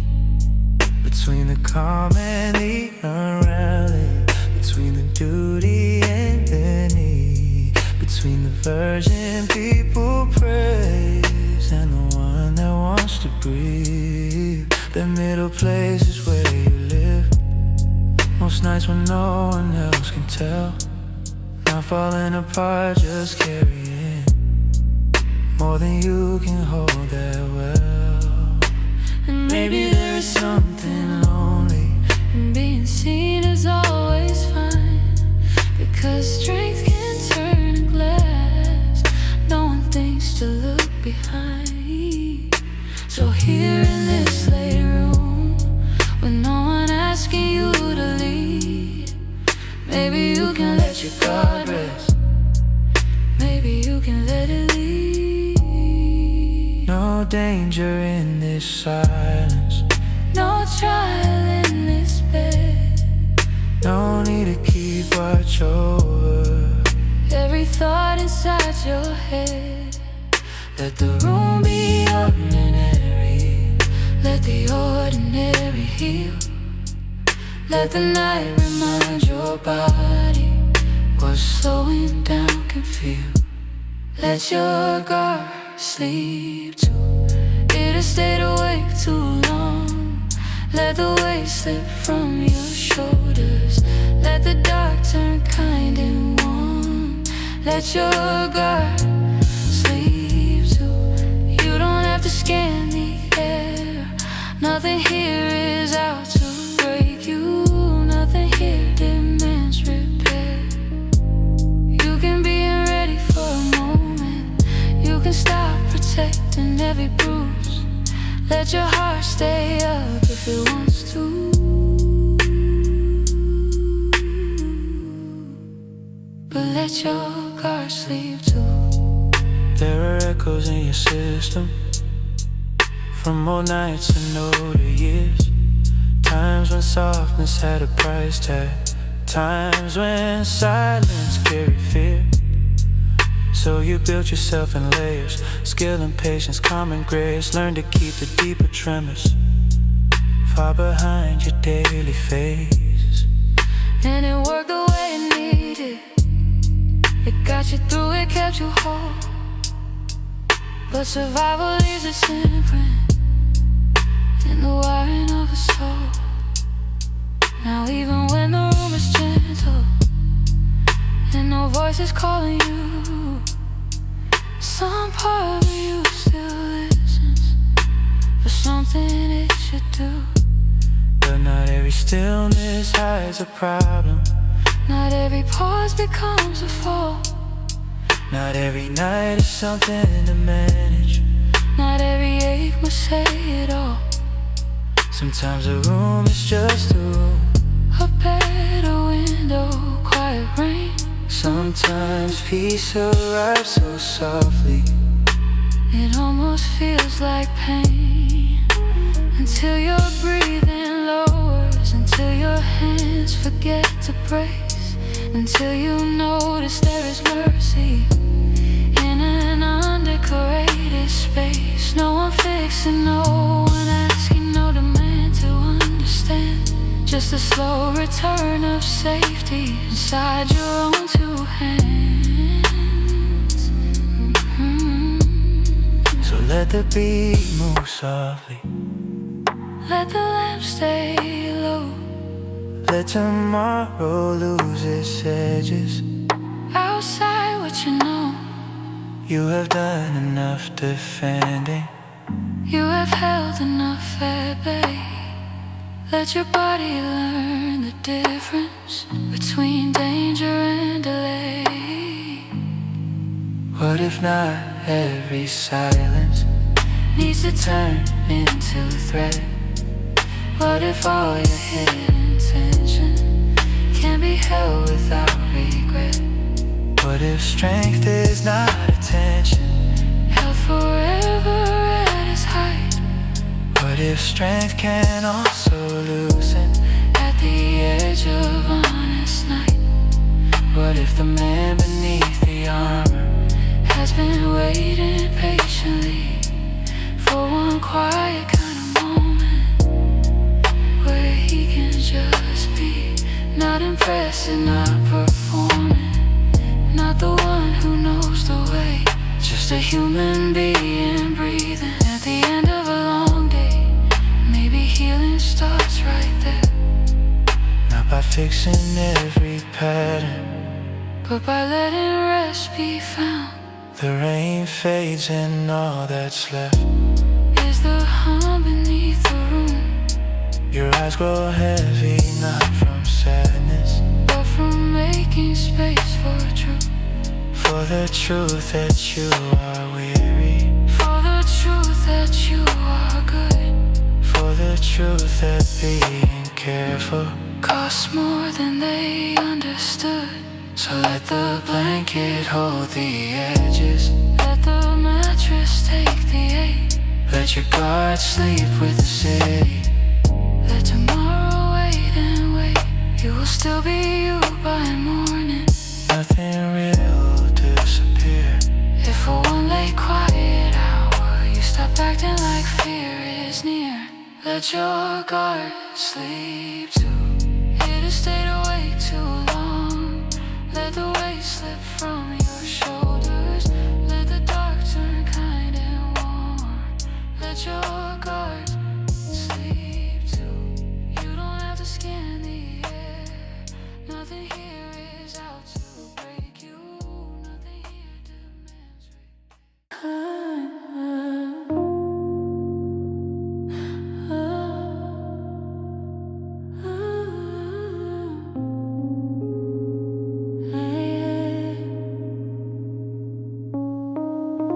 the calm and the unraveling, between the duty and the need, between the virgin people praise and the one that wants to breathe. The middle place is where you live, most nights when no one else can tell. Not falling apart, just carrying more than you can hold that well. And Maybe there is something lonely, and being seen is always fine, because strength can turn a glass. No one thinks to look behind. So here in this late room, with no one asking you to lead, maybe you can let your guard rest, maybe you can let it lead. no danger in this silence, No trial in this bed, no need to keep watch over. every thought inside your head. Let the room be ordinary, Let the ordinary heal. Let the night remind your body what slowing down can feel. Let your guard sleep too. It has stayed awake too long. Let the weight slip from your shoulders. Let the dark turn kind and warm. Let your guard sleep too. You don't have to scan the air. Nothing here is out to break you. Nothing here demands repair. You can be ready for a moment. You can stop protecting every bruise. Let your heart stay up if it wants to. let your guard sleep too. There are echoes in your system from old nights and older years. Times when softness had a price tag, times when silence carried fear. So you built yourself in layers, skill and patience, common grace. Learn to keep the deeper tremors far behind your daily phase. And it worked the way it needed. It got you through, it kept you whole. But survival leaves its imprint in the wiring of a soul. Now even when the room is gentle and no voice is calling you, some part of you still listens for something it should do. But not every stillness hides a problem. Not every pause becomes a fall. Not every night is something to manage. Not every ache must say it all. Sometimes a room is just a room, A bed, a window, quiet rain. sometimes peace arrives so softly It almost feels like pain, until your breathing lowers, until your hands forget to brace, until you notice there is mercy in an undecorated space. No one fixing, no one asking, no demand to understand. Just a slow return of safety inside your own two hands. So let the beat move softly, Let the lamp stay low. let tomorrow lose its edges. Outside what you know, You have done enough defending. you have held enough at bay. Let your body learn the difference between danger and delay. What if not every silence Needs to turn into threat? What if all your hidden tension can be held without regret? What if strength is not attention? Held forever at its height. What if strength can also loosen At the edge of honest night. What if the man beneath the armor Has been waiting patiently for one quiet kind of moment where he can just be, not impressing, not performing, not the one who knows the way, just a human being breathing. At the end of a long day, maybe healing starts right there. Not by fixing every pattern. But by letting rest be found, The rain fades and all that's left. is the hum beneath the room, Your eyes grow heavy, not from sadness, but from making space for truth. for the truth that you are weary, For the truth that you are good, for the truth that being careful costs more than they understood. So let the blanket hold the edges, Let the mattress take the ache. let your guard sleep with the city. Let tomorrow wait and wait. You will still be you by morning. Nothing real will disappear. If for one late quiet hour you stop acting like fear is near, let your guard sleep too. It has stayed awake too long. Let the weight slip from your shoulders. Let the dark turn kind and warm. Let your guard sleep too. You don't have to scan the air. Nothing here is out to break you. Nothing here demands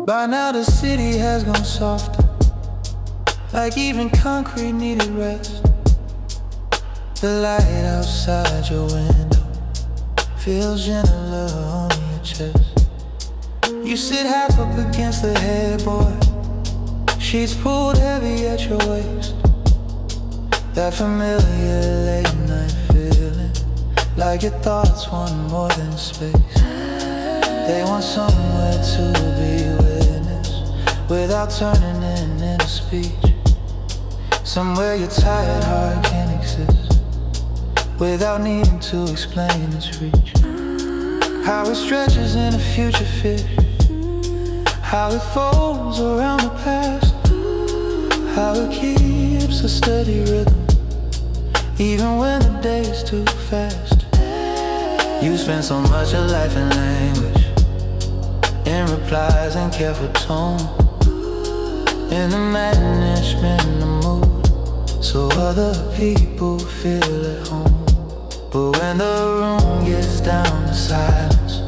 By now the city has gone softer, like even concrete needed rest. The light outside your window feels gentler on your chest. You sit half up against the headboard, sheets pulled heavy at your waist. That familiar late night feeling, like your thoughts want more than space. They want somewhere to be witnessed, without turning it into speech. Somewhere your tired heart can exist, without needing to explain its reach. How it stretches in a future fish, how it folds around the past, how it keeps a steady rhythm, even when the day is too fast. You spend so much of life in language, in replies and careful tone, in the management of mood, so other people feel at home. But when the room gets down to silence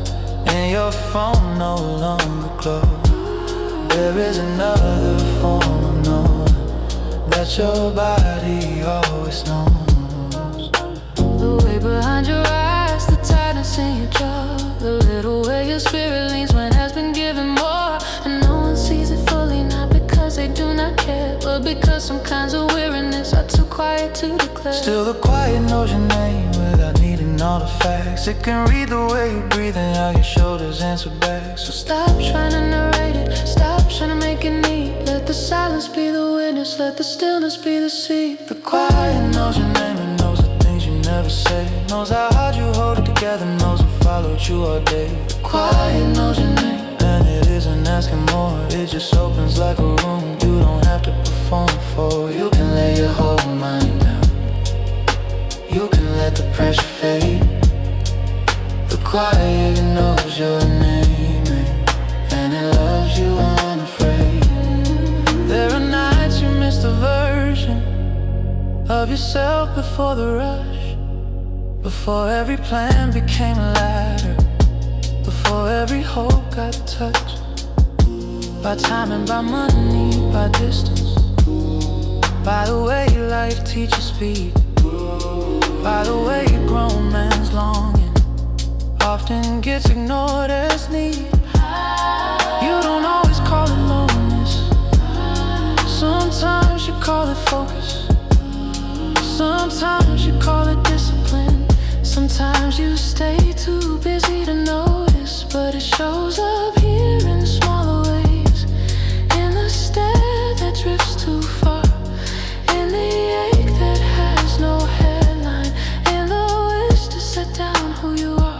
and your phone no longer glows, there is another form of knowing that your body always knows. The way behind your eyes, the tightness in your jaw, the little way your spirit leans when has been given more. And no one sees it fully, not because they do not care, but because some kinds of weariness are too quiet to declare. Still the quiet knows your name without needing all the facts. It can read the way you breathe and how your shoulders answer back. So Stop trying to narrate it, stop trying to make it neat. Let the silence be the witness, let the stillness be the seed. the quiet knows your name and knows the things you never say, knows how hard you hold it together, knows what followed you all day. The quiet knows your name, and it isn't asking more. It just opens like a room you don't have to perform for. You can lay your whole mind down, you can let the pressure fade. The quiet knows your name, and it loves you unafraid. There are nights you missed a version of yourself before the rush, before every plan became a ladder, before every hope got touched by time and by money, by distance, by the way life teaches speed, by the way a grown man's longing often gets ignored as need. You don't always call it loneliness, sometimes you call it focus, sometimes you call it discipline, sometimes you stay too busy to notice, but it shows up here in smaller ways, in the stare that drifts too far, in the ache that has no headline, in the wish to set down who you are.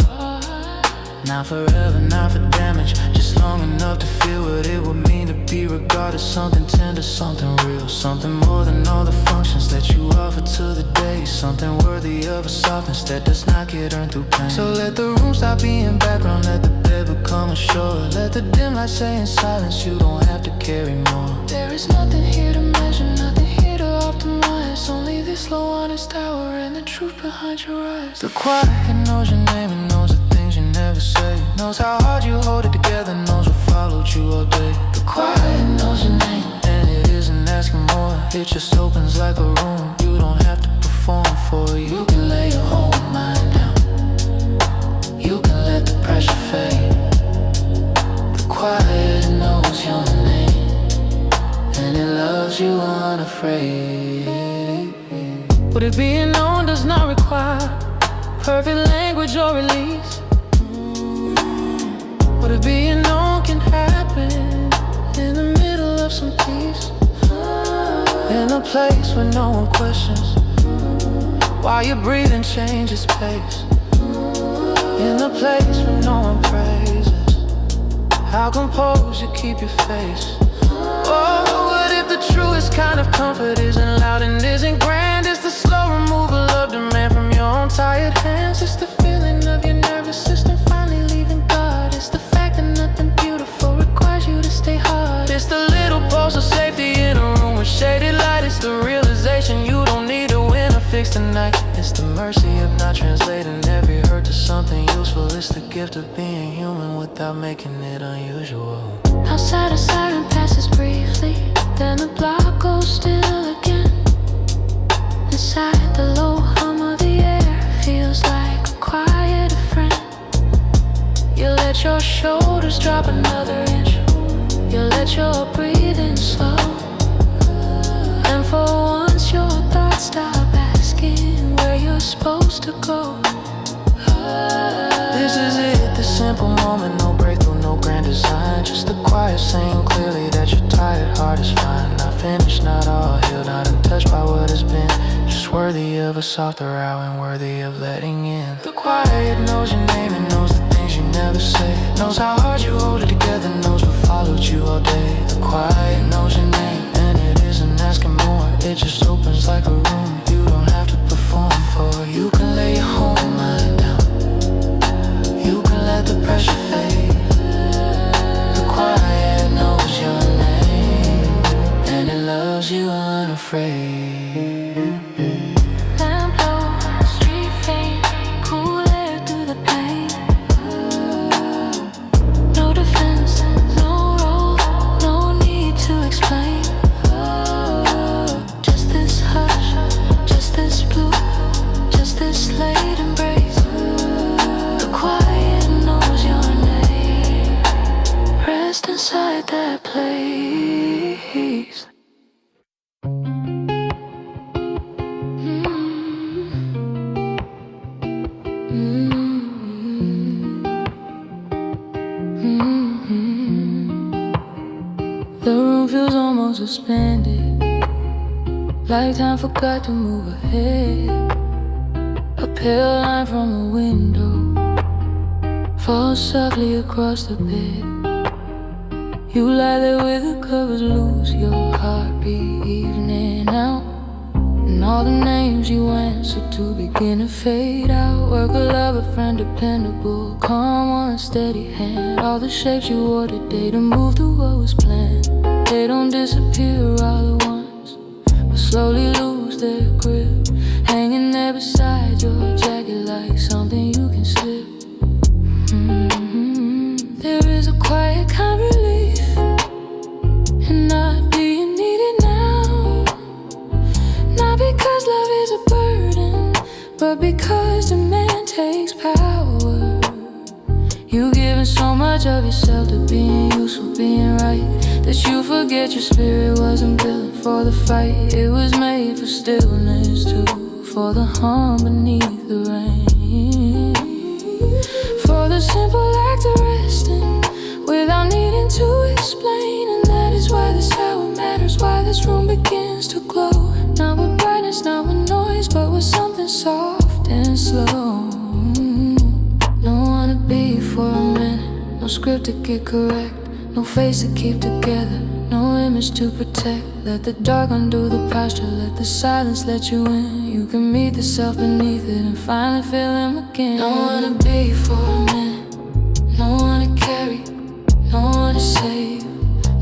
Not forever, not for damage, just long enough to feel what it would mean to be regarded, something tender, something real, something more than all the functions that you offer to the day, something worthy of a softness that does not get earned through pain. So let the room stop being background, let the bed become a shore, let the dim light say in silence you don't have to carry more. There is nothing here to measure, nothing here to optimize, only this slow honest hour and the truth behind your eyes. The quiet knows your name and knows the things you never say, knows how hard you hold it together, knows what followed you all day. The quiet knows your name, and it isn't asking more. It just opens like a room you don't have to perform for. You can lay your whole mind down, you can let the pressure fade. The quiet knows your name, and it loves you unafraid. Would it being known does not require perfect language or release? What if being known can happen in the middle of some peace, in a place where no one questions while your breathing changes pace, in a place where no one praises how composed you keep your face. Oh, what if the truest kind of comfort isn't loud and isn't grand? It's the slow removal of demand from your own tired hands. It's the feeling of your nervous system finally leaving guard. It's the fact that nothing beautiful requires you to stay hard. It's the little pulse of safety in a room with shaded light. It's the realization you don't need to win or fix tonight. It's the mercy of not translating every hurt to something useful. It's the gift of being human without making it unusual. outside a siren passes briefly, then the block goes still again. Inside the low hum of the air feels like a quiet friend. You let let your shoulders drop another inch. You let your breathing slow. And for once your thoughts stop asking where you're supposed to go. This is it, the simple moment. No breakthrough, no grand design. Just the quiet saying clearly that your tired heart is fine. Not finished, not all healed, not untouched by what has been. Just worthy of a softer hour and worthy of letting in. The quiet knows your name and knows the things you never say. Knows how hard you hold it together, knows what followed you all day. The quiet knows your name and it isn't asking more. It just opens like a room you don't have to perform for. You can lay your whole mind down. You can let the pressure fade. The quiet knows your name and it loves you unafraid. Lamp low, street fade, cool air through the pain. No defense, no role, no need to explain. Just this hush, just this blue, just this late embrace. The quiet knows your name. Rest inside that place. The room feels almost suspended, like time forgot to move ahead. A pale line from the window falls softly across the bed. You lie there with the covers loose, your heartbeat evening out. And all the names you answer to begin to fade out. Work a lover, friend, dependable, calm one, steady hand. All the shapes you wore today to move through what was planned. They don't disappear all at once, but slowly lose their grip. Hanging there beside your jacket like something you can slip. There is a quiet kind of relief in not being needed now. Not because love is a burden, but because demand takes power. You've given so much of yourself to being useful, being right, that you forget your spirit wasn't built for the fight. It was made for stillness too, for the hum beneath the rain. For the simple act of resting without needing to explain. And that is why this hour matters, why this room begins to glow. Not with brightness, not with noise, but with something soft and slow. No one to be for a minute, no script to get correct, no face to keep together, no image to protect. Let the dark undo the posture, let the silence let you in. You can meet the self beneath it and finally feel him again. No one to be for a minute, no one to carry, no one to save,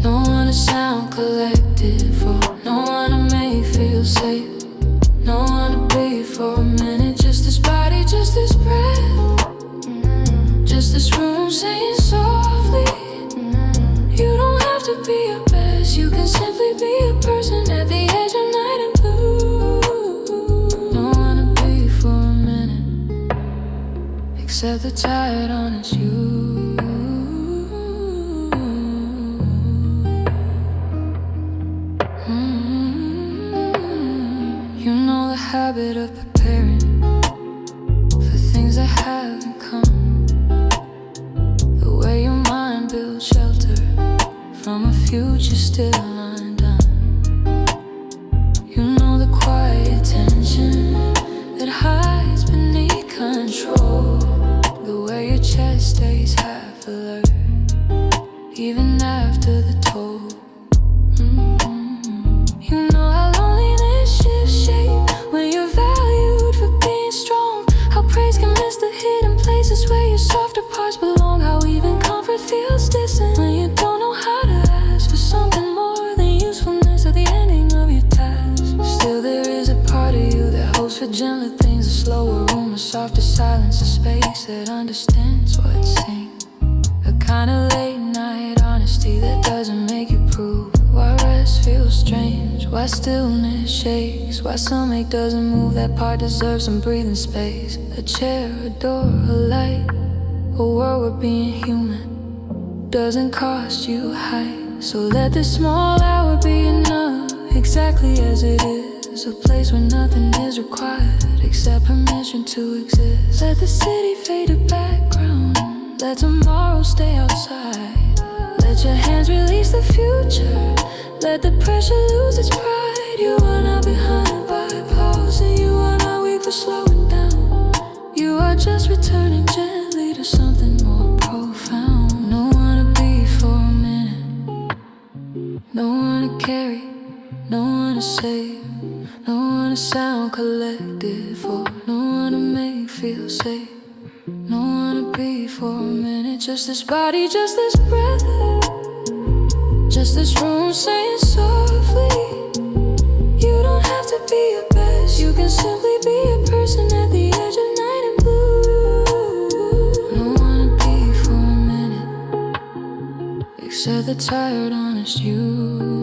no one to sound collected for, no one to make feel safe, no one to be for a minute. Just this body, just this breath, just this room saying softly, you don't have to be your best, you can simply be a person at the edge of night and blue. Don't wanna be for a minute, except the tired, honest you. You know the habit of preparing for things that haven't come. The way your mind builds shelter from a future still undone. You know the quiet tension that hides beneath control. The way your chest stays half alert, even after the toll. You know how loneliness shifts shape when you're valued for being strong. How praise can miss the hidden places where your softer parts belong. How even comfort feels distant when you don't know how to ask for something more than usefulness at the ending of your task. Still there is a part of you that hopes for gentler things, a slower room, a softer silence, a space that understands what's seen. A kind of late night honesty that doesn't make you prove. Why rest feels strange, why stillness shakes, why stomach doesn't move. That part deserves some breathing space. A chair, a door, a light, a world where being human doesn't cost you high. So let this small hour be enough, exactly as it is. A place where nothing is required except permission to exist. Let the city fade to background, let tomorrow stay outside. Let your hands release the future, let the pressure lose its pride. You are not behind by pausing, you are not weak for slowing down. You are just returning gently to something more profound. No one to be for a minute, no one to carry, no one to save, no one to sound collected for, no one to make feel safe, no one to be for a minute. Just this body, just this breath, just this room saying softly, you don't have to be your best, you can simply be a person at the edge of night and blue. No one to be for a minute, except the tired, honest you.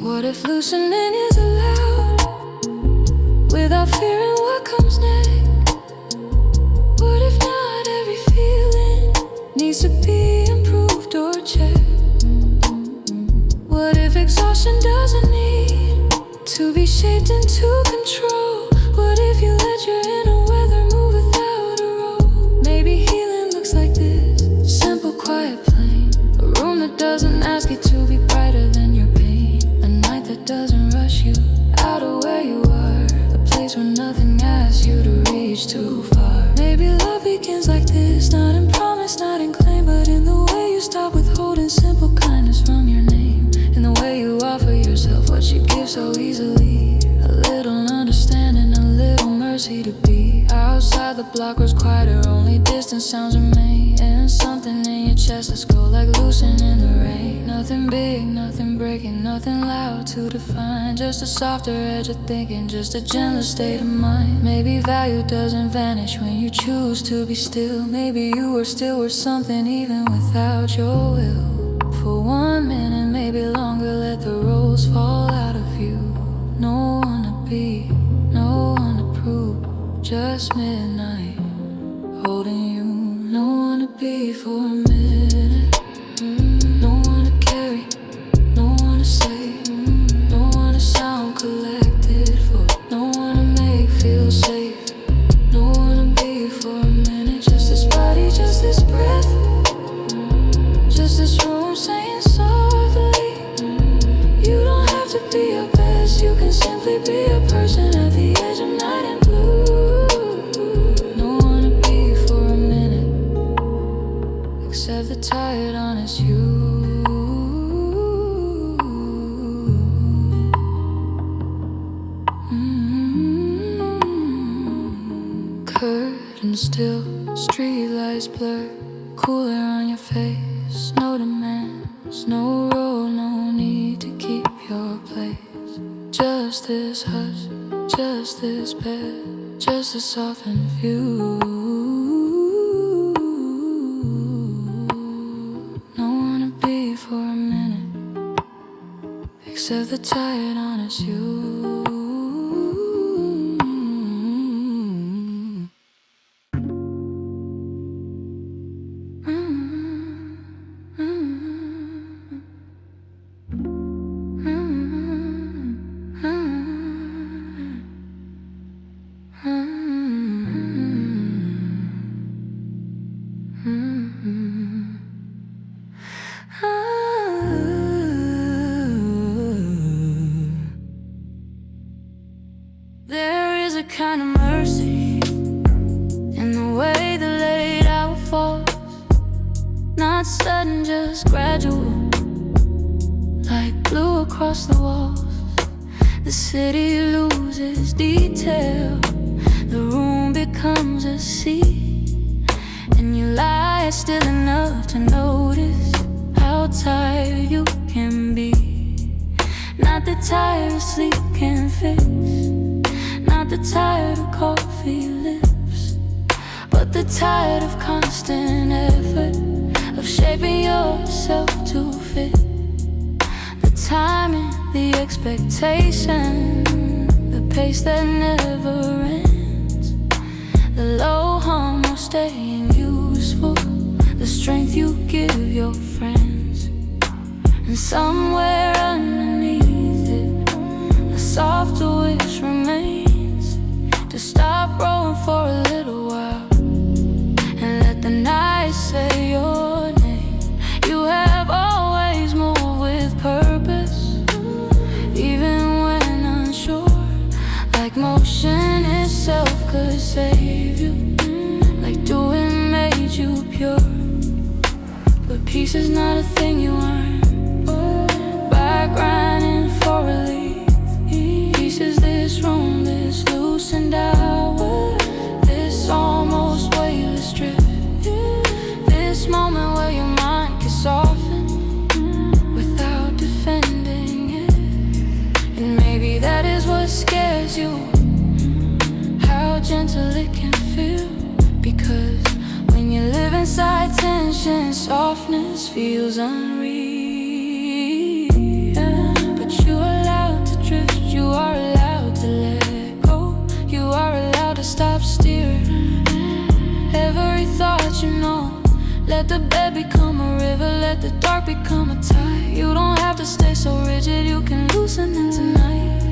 What if loosening is allowed without fearing what comes next? What if not every feeling needs to be improved or checked? What if exhaustion doesn't need to be shaped into control? What if you let your inner weather move without a role? Maybe healing looks like this, simple, quiet, plain. A room that doesn't ask you to be brighter than your pain, a night that doesn't rush you out of where you are, a place where nothing asks you to reach too far. Maybe love begins like this, not in promise, not in claim, but in the way you stop withholding simple kindness from your name, in the way you offer yourself what you give so easily. A little understanding, a little mercy to be. Outside the block was quieter, only distant sounds remain, and something in your chest, let's go like loosening in the rain. Nothing big, nothing breaking, nothing loud to define, just a softer edge of thinking, just a gentler state of mind. Maybe value doesn't vanish when you choose to be still. Maybe you are still worth something even without your will. For 1 minute, maybe longer, let the roles fall out of you. No one to be, no one to prove, just midnight holding you. No one to be for a minute, no one to carry, no one to say, no one to sound collected for, no one to make feel safe, no one to be for a minute. Just this body, just this breath, just this room saying softly, you don't have to be your best, you can simply be a person at the edge of night and blue. No one to be for a minute, except the tired, honest you. Curtains still, streetlights blur, cooler on your face, no demands, no role, no need to keep your place. Just this hush, just this bed, just a softened view. No one to be for a minute, except the tired, honest you. There is a kind of mercy in the way the late hour falls, not sudden, just gradual, like blue across the walls. The city loses detail, the room becomes a sea, and you lie still enough to notice how tired you can be. Not the tired sleep can fix, not the tired of coffee lips, but the tired of constant effort, of shaping yourself to fit. The timing the expectation, the pace that never ends, the low hum staying useful, the strength you give your friends. And somewhere underneath it, a softer wish remains, to stop rolling for a little while and let the night say your name. You have always moved with purpose, even when unsure, like motion itself could save you, like doing made you pure. But peace is not a thing you earn by grinding for relief. Peace is this room, this loosened hour, this almost weightless drift, this moment where your mind can soften without defending it. And maybe that is what scares you, how gentle it can feel. Because when you live inside tension, softness feels unreal. But you are allowed to drift, you are allowed to let go, you are allowed to stop steering every thought you know. Let the bed become a river, let the dark become a tide. You don't have to stay so rigid, you can loosen into night.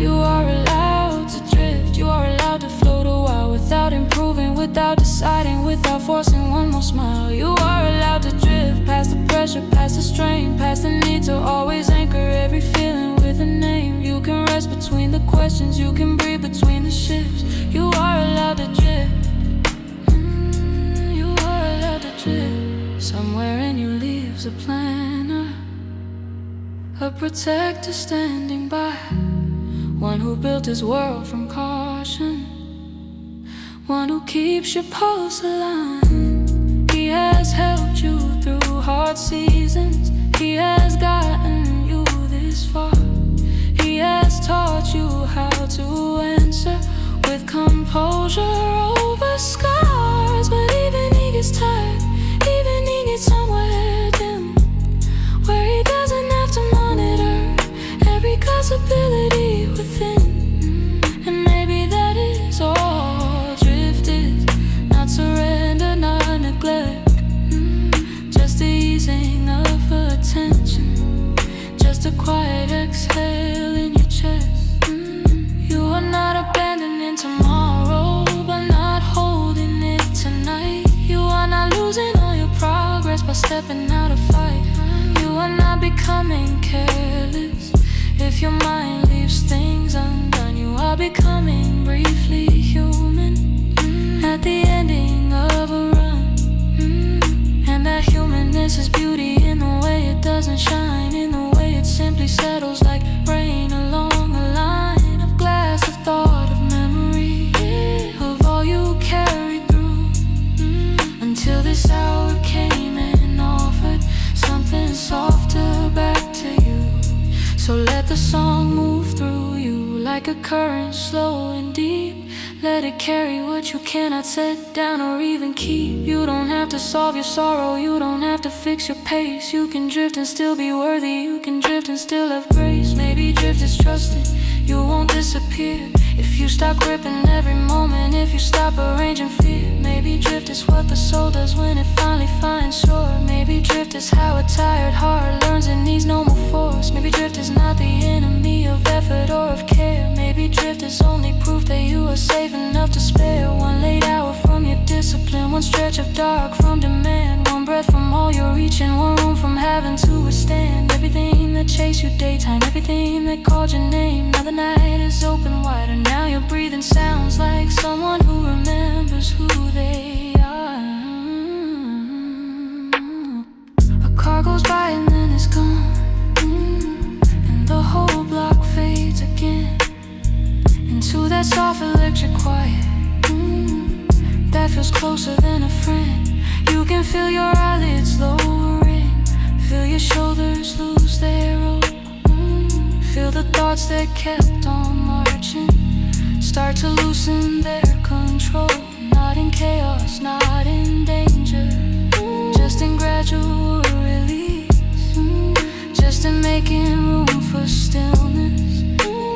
You are allowed to drift, you are allowed to float a while, without improving, without deciding, without forcing one more smile. You are allowed to drift past the pressure, past the strain, past the need to always anchor every feeling with a name. You can rest between the questions, you can breathe between the shifts. You are allowed to drift. You are allowed to drift. Somewhere in you leaves a planner, a protector standing by, one who built his world from caution, one who keeps your pulse aligned. He has helped you through hard seasons, he has gotten you this far. He has taught you how to answer with composure over scars. But even he gets tired, even he gets somewhere dim, where he doesn't have to monitor every possibility within. And maybe that is all drift is, not surrender, not neglect, just the easing of attention, just a quiet exhale in your chest. You are not abandoning tomorrow, but not holding it tonight. You are not losing all your progress by stepping out of fight. You are not becoming careless if your mind leaves things undone. You are becoming briefly human at the ending of a run. And that humanness is beauty in the way it doesn't shine, in the way it simply settles like rain along a line of glass, of thought, of memory, of all you carried through, until this hour came and offered something softer back to you. So let the song move through you like a current, slow and deep. Let it carry what you cannot set down or even keep. You don't have to solve your sorrow, you don't have to fix your pace. You can drift and still be worthy, you can drift and still have grace. Maybe drift is trusting, you won't disappear if you stop gripping every moment, if you stop arranging fear. Maybe drift is what the soul does when it finally finds shore. Maybe drift is how a tired heart learns it needs no more force. Maybe drift is not the enemy of effort or of care. Maybe drift is only proof that you are safe enough to spare one late hour from your discipline, one stretch of dark from demand, one breath from all you're reaching, one room from having to withstand everything that chased you daytime, everything that called your name. Now the night is open wider, now your breathing sounds like someone who remembers who they are. A car goes by and then it's gone, and the whole block fades again into that soft electric quiet that feels closer than a friend. You can feel your eyelids lowering, feel your shoulders lose their hold, feel the thoughts that kept on marching start to loosen their control. Not in chaos, not in danger, just in gradual release, just just in making room for stillness,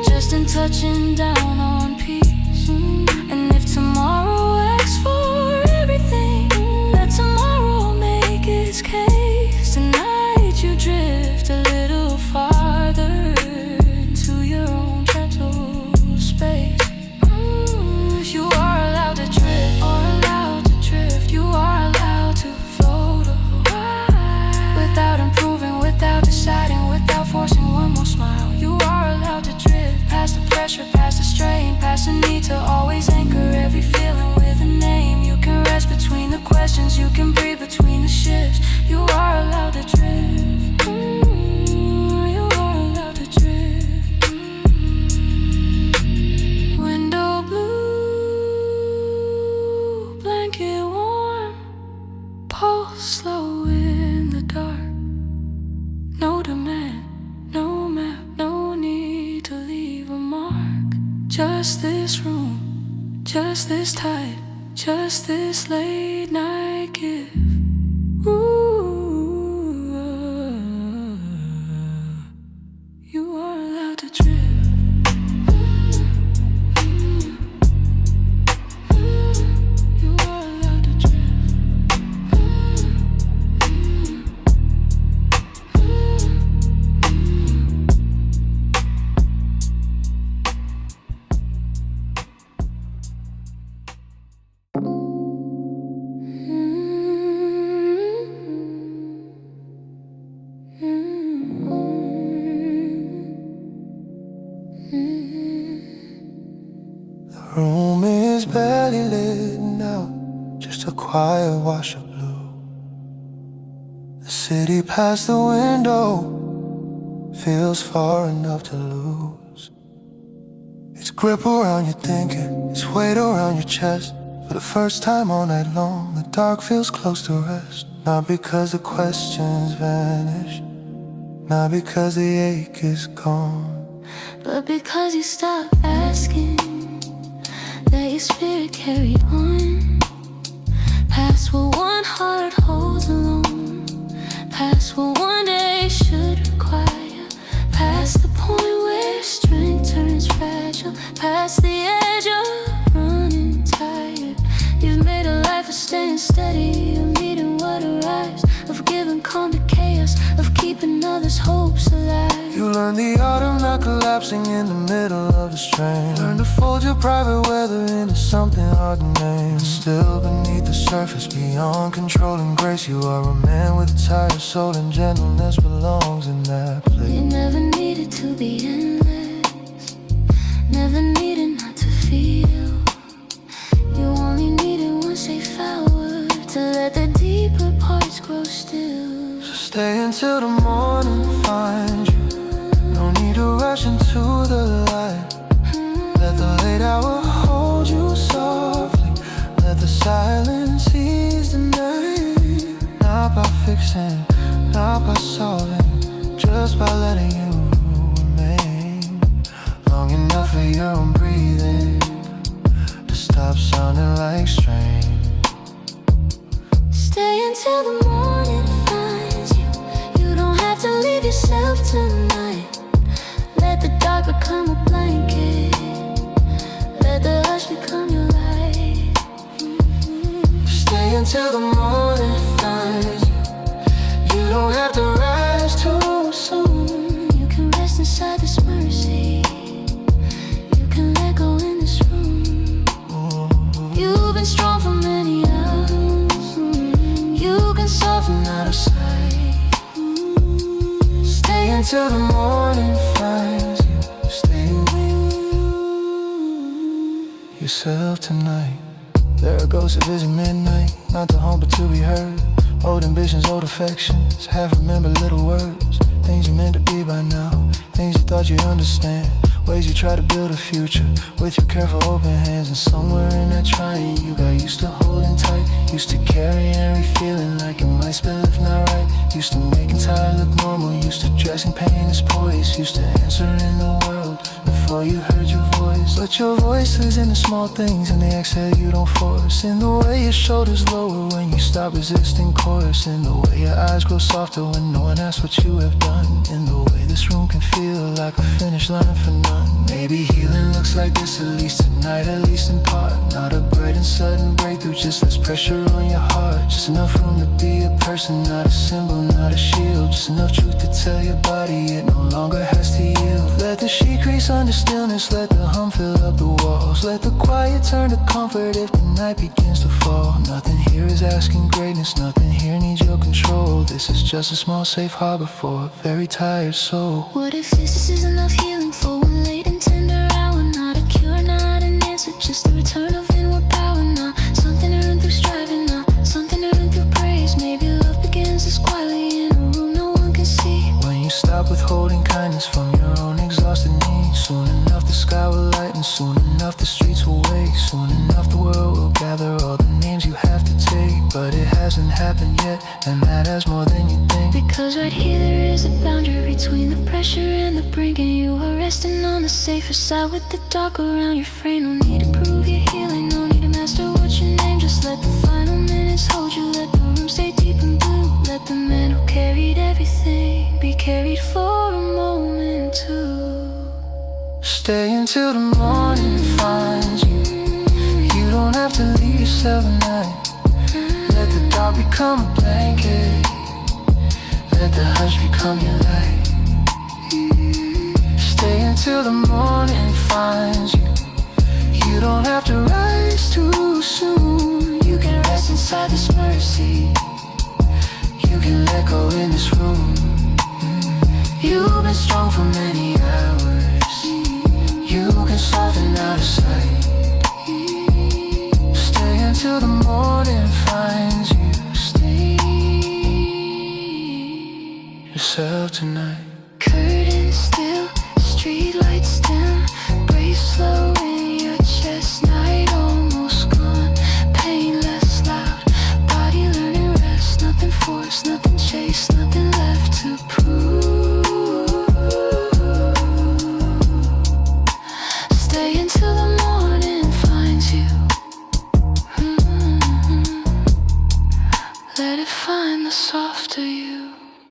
just in touching down on peace. And if tomorrow asks for everything, let tomorrow make its case. Tonight you drift a little farther into your own gentle space. You are allowed to drift, you are allowed to float away, without improving, without deciding, without forcing one more smile. You are allowed to drift past the pressure, past the strain, past the need to always anchor every feeling with a name. You can rest between the questions, you can breathe between the shifts. You are allowed to drift. You are allowed to drift. Window blue, blanket warm, pulse slow in the dark. No demand, no map, no need to leave a mark. Just this room, just this tide, just this late night give. Ooh, you are allowed to drift. You are allowed to drift. The room is barely lit now, just a quiet wash of blue. The city past the window feels far enough to lose. Its grip around your thinking, its weight around your chest. For the first time all night long, the dark feels close to rest. Not because the questions vanish, not because the ache is gone, But because you stopped asking, let your spirit carry on, past what one heart holds alone, past what one day should require, past the point where strength turns fragile, past the edge of running tired. You've made a life of staying steady, of meeting what arrives, of giving calm to chaos, of keeping others' hopes alive. you learn the art of not collapsing in the middle of the strain. Learn to fold your private weather into something hard to name. Still beneath the surface, beyond control and grace, you are a man with a tired soul, and gentleness belongs in that place. You never needed to be endless, never needed not to feel. You only needed one safe hour to let the deeper parts grow still. So stay until the morning finds you. No need to rush into the light. Let the late hour hold you softly. Let the silence ease the night. Not by fixing, not by solving, just by letting you remain long enough for your own breathing to stop sounding like strain. Stay until the morning finds you. You don't have to leave yourself tonight. Let the dark become a blanket, let the hush become your light. Stay until the morning finds you. You don't have to rise too soon. You can rest inside this mercy, you can let go in this room. You've been strong for many hours, you can soften out of sight. Stay until the morning finds you. Stay yourself tonight. There are ghosts that visit midnight, not to haunt but to be heard. Old ambitions, old affections, half remember little words. Things you meant to be by now, things you thought you'd understand. Ways you try to build a future with your careful open hands. And somewhere in that trying, you got used to holding tight, used to carrying every feeling like it might spill if not right. Used to making tired look normal, used to dressing pain as poise, used to answering the world before before you heard your voice. But your voice is in the small things, and the exhale you don't force. In the way your shoulders lower when you stop resisting chorus. In the way your eyes grow softer when no one asks what you have done. In the way this room can feel like a finish line for none. Maybe healing looks like this, at least tonight, at least in part. Not a bright and sudden breakthrough, just less pressure on your heart. Just enough room to be a person, not a symbol, not a shield. Just enough truth to tell your body it no longer has to yield. Let the sheet crease under stillness, let the hum fill up the walls. Let the quiet turn to comfort if the night begins to fall. Nothing here is asking greatness, nothing here needs your control. This is just a small safe harbor for a very tired soul. What if this is enough healing for one late and tender hour? Not a cure, not an answer, just the return of inward power. Not something earned through striving, not something earned through praise. Maybe love begins as quietly in a room no one can see. When you stop withholding kindness from your own exhausted needs, soon enough the sky will lighten, soon enough the streets will wake, soon enough the world will gather all the names you have to take. But it hasn't happened yet, and matters more than you think. Because right here there is a boundary between the pressure and the brink, and you are resting on the safer side with the dark around your frame. No need to prove you're healing, no need to master what's your name. Just let the final minutes hold you, let the room stay deep and blue. Let the man who carried everything be carried for a moment too. Stay until the morning finds you. You don't have to leave yourself at night. Let the dark become a blanket, let the hush become your light. Stay until the morning finds you. You don't have to rise too soon. You can rest inside this mercy. You can let go in this room. You've been strong for many hours. You can soften out of sight. Stay until the morning finds you. Stay yourself tonight. Curtains still, street lights dim. Breathe slow in your chest, night almost gone. Pain less loud, body learning rest. Nothing forced, nothing chased, nothing left to prove. Stay until the morning finds you. Let it find the softer you.